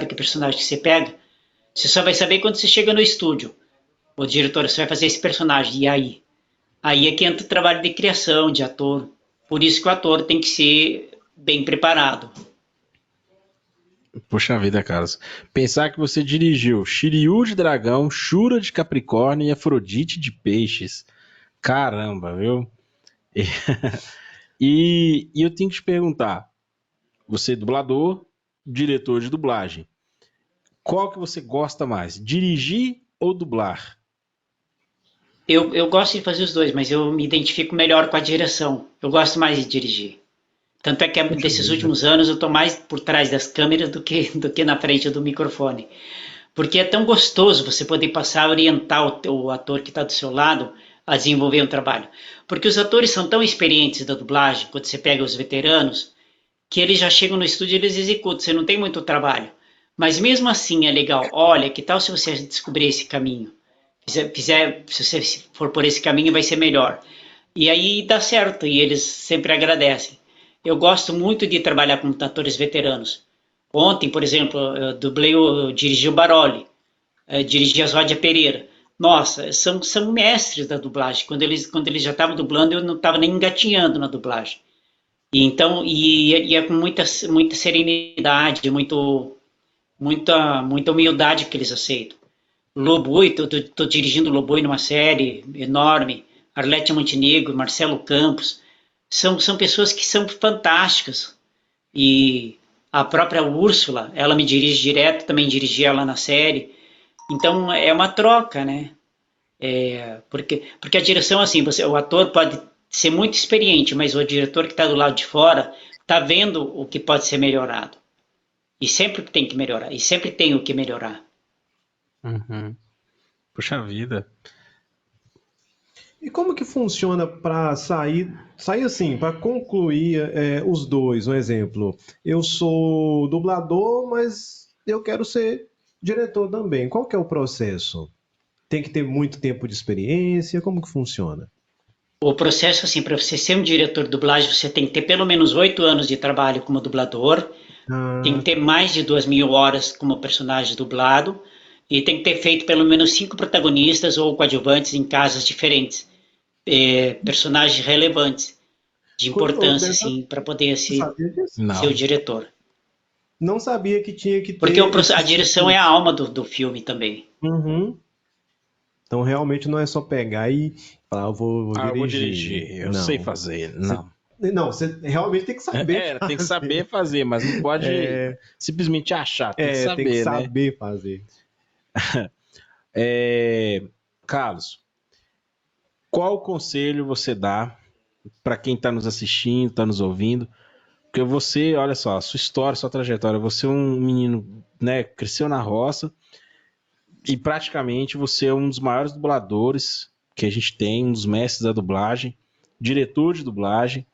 que personagem que você pega. Você só vai saber quando você chega no estúdio. O diretor, você vai fazer esse personagem, e aí? Aí é que entra o trabalho de criação, de ator. Por isso que o ator tem que ser bem preparado. Poxa vida, Carlos. Pensar que você dirigiu Shiryu de dragão, Shura de capricórnio e Afrodite de peixes. Caramba, viu? E eu tenho que te perguntar, você é dublador, diretor de dublagem, qual que você gosta mais, dirigir ou dublar? Eu gosto de fazer os dois, mas eu me identifico melhor com a direção. Eu gosto mais de dirigir. Tanto é que Puxa desses vida. últimos anos eu estou mais por trás das câmeras do que na frente do microfone. Porque é tão gostoso você poder passar a orientar o ator que está do seu lado a desenvolver um trabalho. Porque os atores são tão experientes da dublagem, quando você pega os veteranos, que eles já chegam no estúdio e eles executam, você não tem muito trabalho. Mas mesmo assim é legal, olha, que tal se você descobrir esse caminho? Se você for por esse caminho vai ser melhor. E aí dá certo, e eles sempre agradecem. Eu gosto muito de trabalhar com atores veteranos. Ontem, por exemplo, eu dirigi o Baroli, dirigi a Zódia Pereira. Nossa, são mestres da dublagem. Quando eles já estavam dublando, eu não estava nem engatinhando na dublagem. E então, e é com muita serenidade, muita humildade que eles aceitam. Lobui, tô dirigindo Lobui numa série enorme, Arlete Montenegro, Marcelo Campos, são pessoas que são fantásticas. E a própria Úrsula, ela me dirige direto, também dirigi ela na série. Então é uma troca, né? Porque a direção, assim, o ator pode ser muito experiente, mas o diretor que está do lado de fora está vendo o que pode ser melhorado. E sempre tem que melhorar, e sempre tem o que melhorar. Uhum. Puxa vida. E como que funciona para sair assim, para concluir os dois? Um exemplo, eu sou dublador, mas eu quero ser diretor também. Qual que é o processo? Tem que ter muito tempo de experiência? Como que funciona? O processo, assim, para você ser um diretor de dublagem, você tem que ter pelo menos 8 anos de trabalho como dublador, tem que Ah, ter mais de 2.000 horas como personagem dublado, e tem que ter feito pelo menos 5 protagonistas ou coadjuvantes em casas diferentes, personagens relevantes, de curioso, importância, né? assim, para poder Não sabia disso. ser o Não. diretor. Não sabia que tinha que Porque ter a esses direção é a tipos. alma do filme também. Uhum. Então realmente não é só pegar e falar, vou Ah, eu vou dirigir. dirigir, eu sei Não. fazer. Você, Não. não, você realmente tem que saber Tem que fazer. saber fazer, mas não pode simplesmente achar, tem que Tem que saber, né? saber fazer. É, Carlos, qual conselho você dá para quem está nos assistindo, está nos ouvindo? Porque você, olha só, sua história, sua trajetória, você é um menino, né, cresceu na roça e praticamente você é um dos maiores dubladores que a gente tem, um dos mestres da dublagem, diretor de dublagem.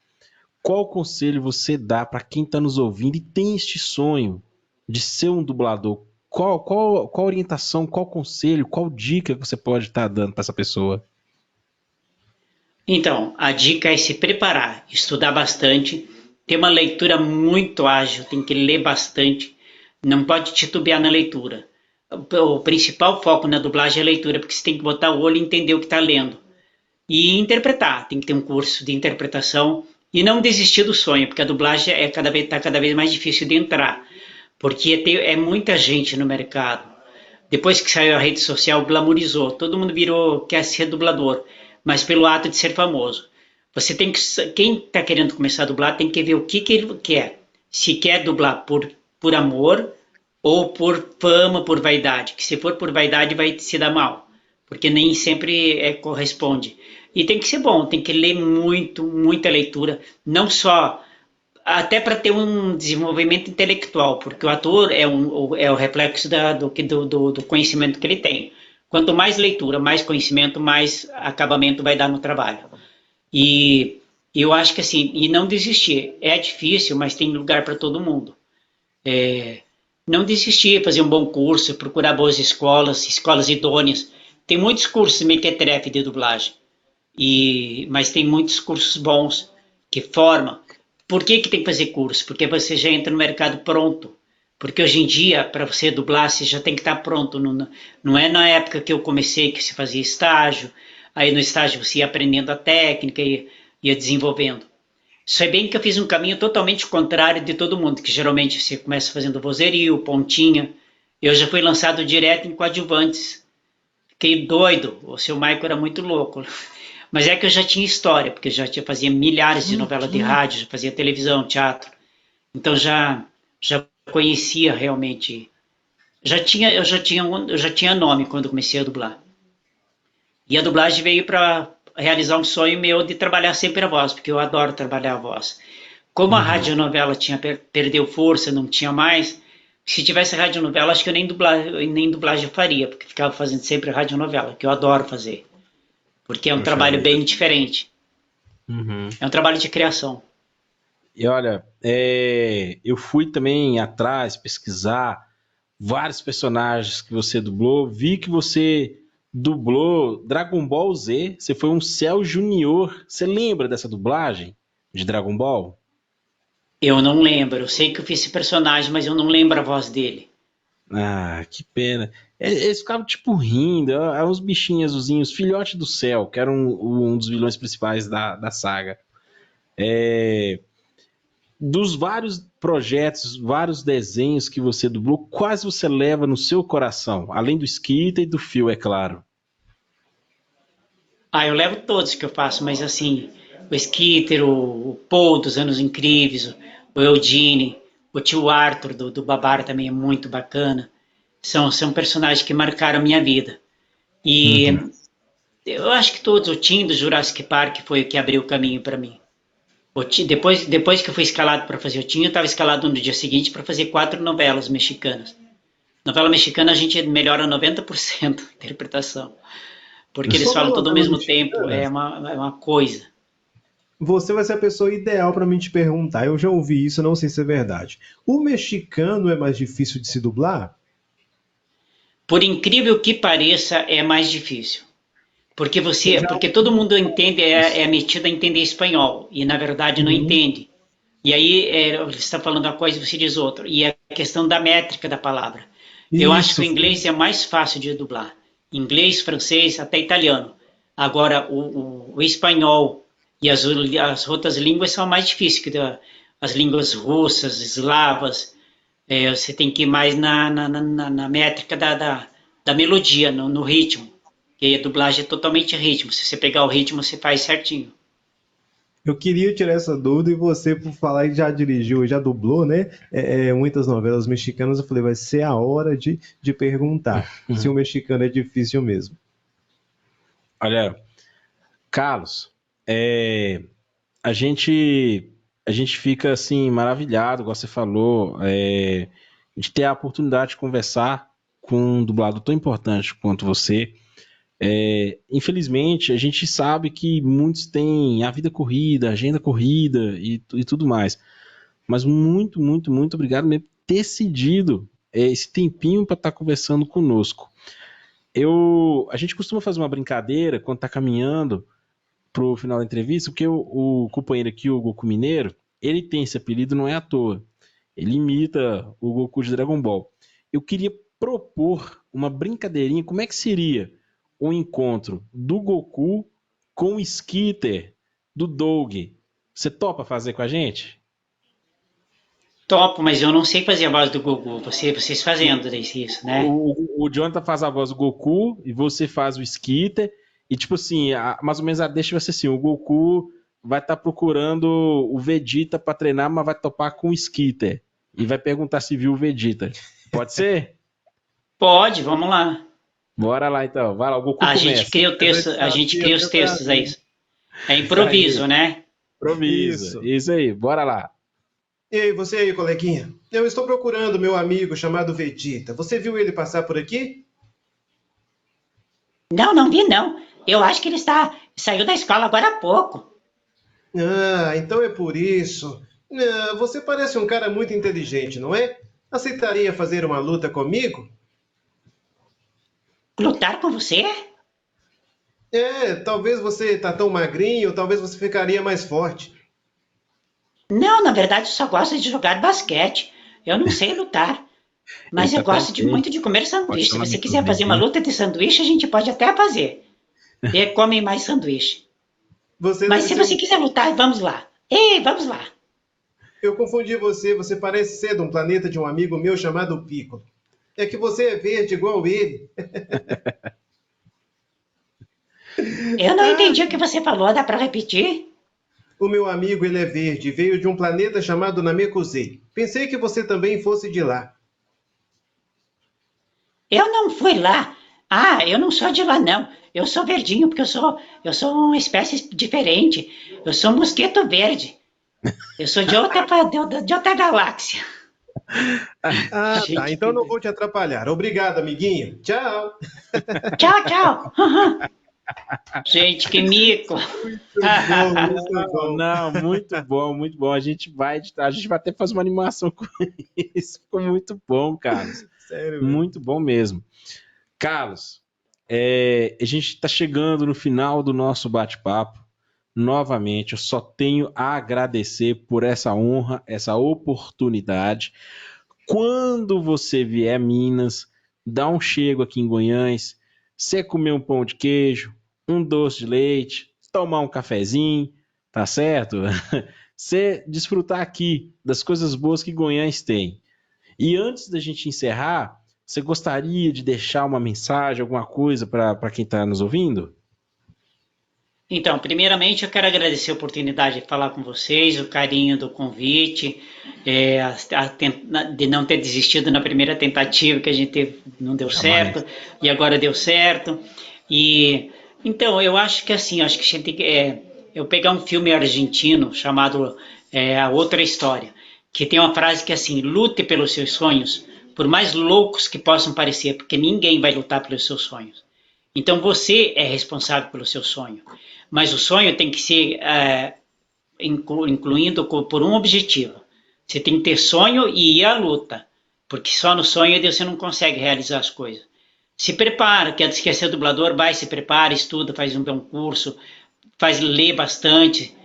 Qual conselho você dá para quem está nos ouvindo e tem este sonho de ser um dublador? Qual orientação, qual conselho, qual dica que você pode estar dando para essa pessoa? Então, a dica é se preparar, estudar bastante, ter uma leitura muito ágil, tem que ler bastante, não pode titubear na leitura. o principal foco na dublagem é a leitura, porque você tem que botar o olho e entender o que está lendo. E interpretar, tem que ter um curso de interpretação e não desistir do sonho, porque a dublagem está cada vez mais difícil de entrar, porque é muita gente no mercado. Depois que saiu a rede social, glamourizou, todo mundo quer ser dublador, mas pelo ato de ser famoso. Você tem que, quem está querendo começar a dublar tem que ver o que ele quer. Se quer dublar por amor ou por fama, por vaidade. Que se for por vaidade vai se dar mal, porque nem sempre corresponde. E tem que ser bom, tem que ler muito, muita leitura, não só até para ter um desenvolvimento intelectual, porque o ator é o reflexo do conhecimento que ele tem. Quanto mais leitura, mais conhecimento, mais acabamento vai dar no trabalho. E eu acho que assim, e não desistir. É difícil, mas tem lugar para todo mundo. Não desistir, fazer um bom curso, procurar boas escolas, escolas idôneas. Tem muitos cursos mequetrefe de dublagem, mas tem muitos cursos bons que formam. Por que tem que fazer curso? Porque você já entra no mercado pronto. Porque hoje em dia, para você dublar, você já tem que estar pronto. Não é na época que eu comecei que você fazia estágio, aí no estágio você ia aprendendo a técnica e ia desenvolvendo. Sei bem que eu fiz um caminho totalmente contrário de todo mundo, que geralmente você começa fazendo vozerio, pontinha. Eu já fui lançado direto em coadjuvantes. Fiquei doido, o seu Michael era muito louco. Mas é que eu já tinha história, porque eu já fazia milhares de novelas de rádio, já fazia televisão, teatro. Então já conhecia realmente. Eu já tinha nome quando comecei a dublar. E a dublagem veio para realizar um sonho meu de trabalhar sempre a voz, porque eu adoro trabalhar a voz. Como a radionovela perdeu força, não tinha mais, se tivesse radionovela, acho que eu nem dublagem eu faria, porque ficava fazendo sempre radionovela, que eu adoro fazer. Porque é um trabalho bem diferente. É um trabalho de criação. E olha, eu fui também atrás pesquisar vários personagens que você dublou. Vi que você dublou Dragon Ball Z. Você foi um Cell Junior. Você lembra dessa dublagem de Dragon Ball? Eu não lembro. Eu sei que eu fiz esse personagem, mas eu não lembro a voz dele. Ah, que pena. Eles ficavam tipo rindo. Eram uns bichinhos azulzinhos, filhote do céu, que era um dos vilões principais da saga. Dos vários projetos, vários desenhos que você dublou, quais você leva no seu coração? Além do Skita e do Phil, é claro. Eu levo todos que eu faço, mas assim, o Skitter, o Paul dos Anos Incríveis, o Eugene, o tio Arthur do Babar também é muito bacana. São personagens que marcaram a minha vida. E eu acho que todos, o Tim do Jurassic Park foi o que abriu o caminho para mim. Depois que eu fui escalado para fazer o Tim, eu estava escalado no dia seguinte para fazer 4 novelas mexicanas. Novela mexicana a gente melhora 90% a interpretação. Porque eles falam tudo ao mesmo tempo, é uma coisa. Você vai ser a pessoa ideal para mim te perguntar. Eu já ouvi isso, não sei se é verdade. O mexicano é mais difícil de se dublar? Por incrível que pareça, é mais difícil. Porque todo mundo entende, é metido a entender espanhol, e na verdade não entende. E aí você está falando uma coisa e você diz outra. E é a questão da métrica da palavra. Eu acho que o inglês é mais fácil de dublar. Inglês, francês, até italiano. Agora, o espanhol e as outras línguas são mais difíceis que as línguas russas, eslavas. Você tem que ir mais na métrica da melodia, no ritmo. Porque a dublagem é totalmente ritmo. Se você pegar o ritmo, você faz certinho. Eu queria tirar essa dúvida e você, por falar que já dirigiu, já dublou, né? Muitas novelas mexicanas, eu falei, vai ser a hora de perguntar se o mexicano é difícil mesmo. Olha, Carlos, a gente fica assim maravilhado, igual você falou, de ter a oportunidade de conversar com um dublador tão importante quanto você. Infelizmente, a gente sabe que muitos têm a vida corrida, a agenda corrida e tudo mais. Mas muito, muito, muito obrigado mesmo por ter cedido esse tempinho para estar conversando conosco. A gente costuma fazer uma brincadeira quando está caminhando para o final da entrevista, porque o companheiro aqui, o Goku Mineiro, ele tem esse apelido, não é à toa. Ele imita o Goku de Dragon Ball. Eu queria propor uma brincadeirinha. Como é que seria o encontro do Goku com o Skitter do Doug? Você topa fazer com a gente? Topo, mas eu não sei fazer a voz do Gugu. Vocês fazendo isso, né? O Jonathan faz a voz do Goku e você faz o Skitter. E tipo assim, mais ou menos a deixa vai ser assim: o Goku vai estar procurando o Vegeta para treinar, mas vai topar com o Skitter. E vai perguntar se viu o Vegeta. Pode ser? Pode, vamos lá. Bora lá então. Vai lá, o Goku A gente começa. cria o texto, a gente cria os textos aí. É improviso, Aí, né? improvisa. Isso. Isso aí, bora lá. E aí, você aí, coleguinha? Eu estou procurando meu amigo chamado Vegeta. Você viu ele passar por aqui? Não, não vi não. Eu acho que saiu da escola agora há pouco. Ah, então é por isso. Ah, você parece um cara muito inteligente, não é? Aceitaria fazer uma luta comigo? Lutar com você? É, talvez você tá tão magrinho, talvez você ficaria mais forte. Não, na verdade eu só gosto de jogar basquete. Eu não sei lutar. Ele Mas eu tá gosto contente muito de comer com o sanduíche. Se você relacionamento quiser fazer uma dele. luta de sanduíche, a gente pode até fazer. E comem mais sanduíche. Você Mas deve se ser você um. quiser lutar, vamos lá. Ei, vamos lá. Eu confundi você, você parece ser de um planeta de um amigo meu chamado Piccolo. É que você é verde igual ele. Eu não Ah, entendi o que você falou, dá para repetir? o meu amigo, ele é verde, veio de um planeta chamado Namekusei. Pensei que você também fosse de lá. Eu não fui lá. Ah, eu não sou de lá, não. Eu sou verdinho, porque eu sou uma espécie diferente. Eu sou um mosquito verde. Eu sou de outra galáxia. Ah, tá. Gente, Então não vou te atrapalhar. Obrigado, amiguinho. Tchau. tchau, tchau. Gente, que mico. Muito bom, muito Não, bom. não, muito bom, muito bom. A gente vai até fazer uma animação com isso. Ficou muito bom, Carlos. Sério mesmo. Muito bom mesmo. Carlos, a gente está chegando no final do nosso bate-papo. Novamente, eu só tenho a agradecer por essa honra, essa oportunidade. Quando você vier a Minas, dá um chego aqui em Goiânia, você comer um pão de queijo, um doce de leite, tomar um cafezinho, tá certo? Você desfrutar aqui das coisas boas que Goiânia tem. E antes da gente encerrar, você gostaria de deixar uma mensagem, alguma coisa para quem está nos ouvindo? Então, primeiramente, eu quero agradecer a oportunidade de falar com vocês, o carinho do convite, de não ter desistido na primeira tentativa que a gente teve, não deu Jamais. certo, e agora deu certo. E então, eu acho que assim, acho que a gente tem que, eu pegar um filme argentino chamado A Outra História, que tem uma frase que é assim: lute pelos seus sonhos, por mais loucos que possam parecer, porque ninguém vai lutar pelos seus sonhos. Então você é responsável pelo seu sonho, mas o sonho tem que ser incluindo por um objetivo. Você tem que ter sonho e ir à luta, porque só no sonho você não consegue realizar as coisas. Se prepara, quer ser dublador, vai, se prepara, estuda, faz um bom curso, faz ler bastante.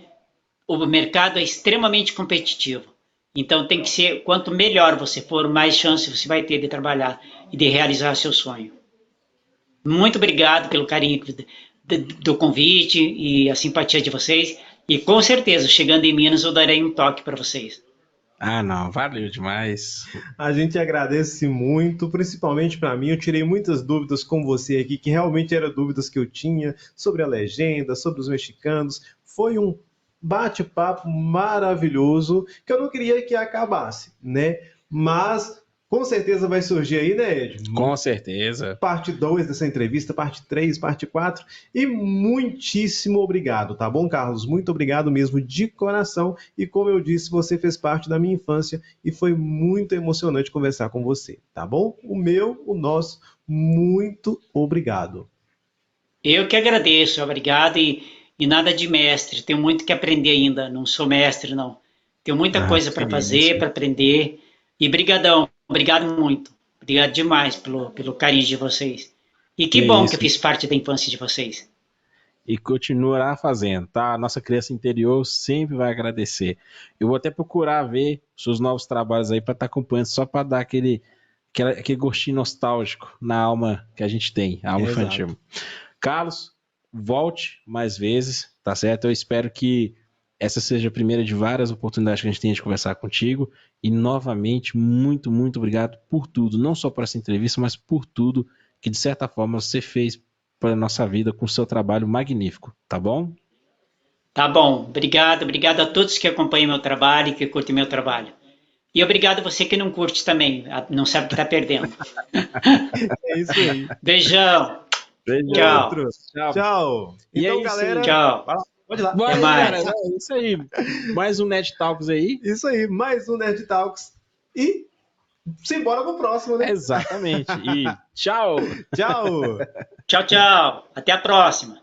O mercado é extremamente competitivo. Então tem que ser, quanto melhor você for, mais chance você vai ter de trabalhar e de realizar seu sonho. Muito obrigado pelo carinho do convite e a simpatia de vocês. E com certeza, chegando em Minas, eu darei um toque para vocês. Ah, não, valeu demais. A gente agradece muito, principalmente para mim. Eu tirei muitas dúvidas com você aqui, que realmente eram dúvidas que eu tinha sobre a legenda, sobre os mexicanos. Foi um bate-papo maravilhoso que eu não queria que acabasse, né? Mas com certeza vai surgir aí, né, Ed? Com certeza. Parte 2 dessa entrevista, parte 3, parte 4. E muitíssimo obrigado, tá bom, Carlos? Muito obrigado mesmo de coração. E como eu disse, você fez parte da minha infância e foi muito emocionante conversar com você, tá bom? O nosso, muito obrigado. Eu que agradeço, obrigado e nada de mestre. Tenho muito que aprender ainda. Não sou mestre, não. Tenho muita Ah, coisa que para isso. fazer, para aprender. E brigadão, obrigado muito. Obrigado demais pelo carinho de vocês. E Que que bom que eu isso. fiz parte da infância de vocês. E continuará fazendo, tá? A nossa criança interior sempre vai agradecer. Eu vou até procurar ver seus novos trabalhos aí para estar acompanhando, só para dar aquele gostinho nostálgico na alma que a gente tem, a alma infantil. Carlos, volte mais vezes, tá certo? Eu espero que essa seja a primeira de várias oportunidades que a gente tem de conversar contigo. E, novamente, muito, muito obrigado por tudo. Não só por essa entrevista, mas por tudo que, de certa forma, você fez para a nossa vida com o seu trabalho magnífico, tá bom? Tá bom, obrigado a todos que acompanham meu trabalho e que curtem meu trabalho. E obrigado a você que não curte também, não sabe o que tá perdendo. É isso aí. Beijão. Beijo. Tchau. Tchau. E Então, é isso galera. aí. Tchau. Pode ir lá. Vai, mais. cara, é isso aí. Mais um Nerd Talks aí. Isso aí, mais um Nerd Talks. E simbora pro próximo, né? Exatamente. E tchau. Tchau. Tchau, tchau. Até a próxima.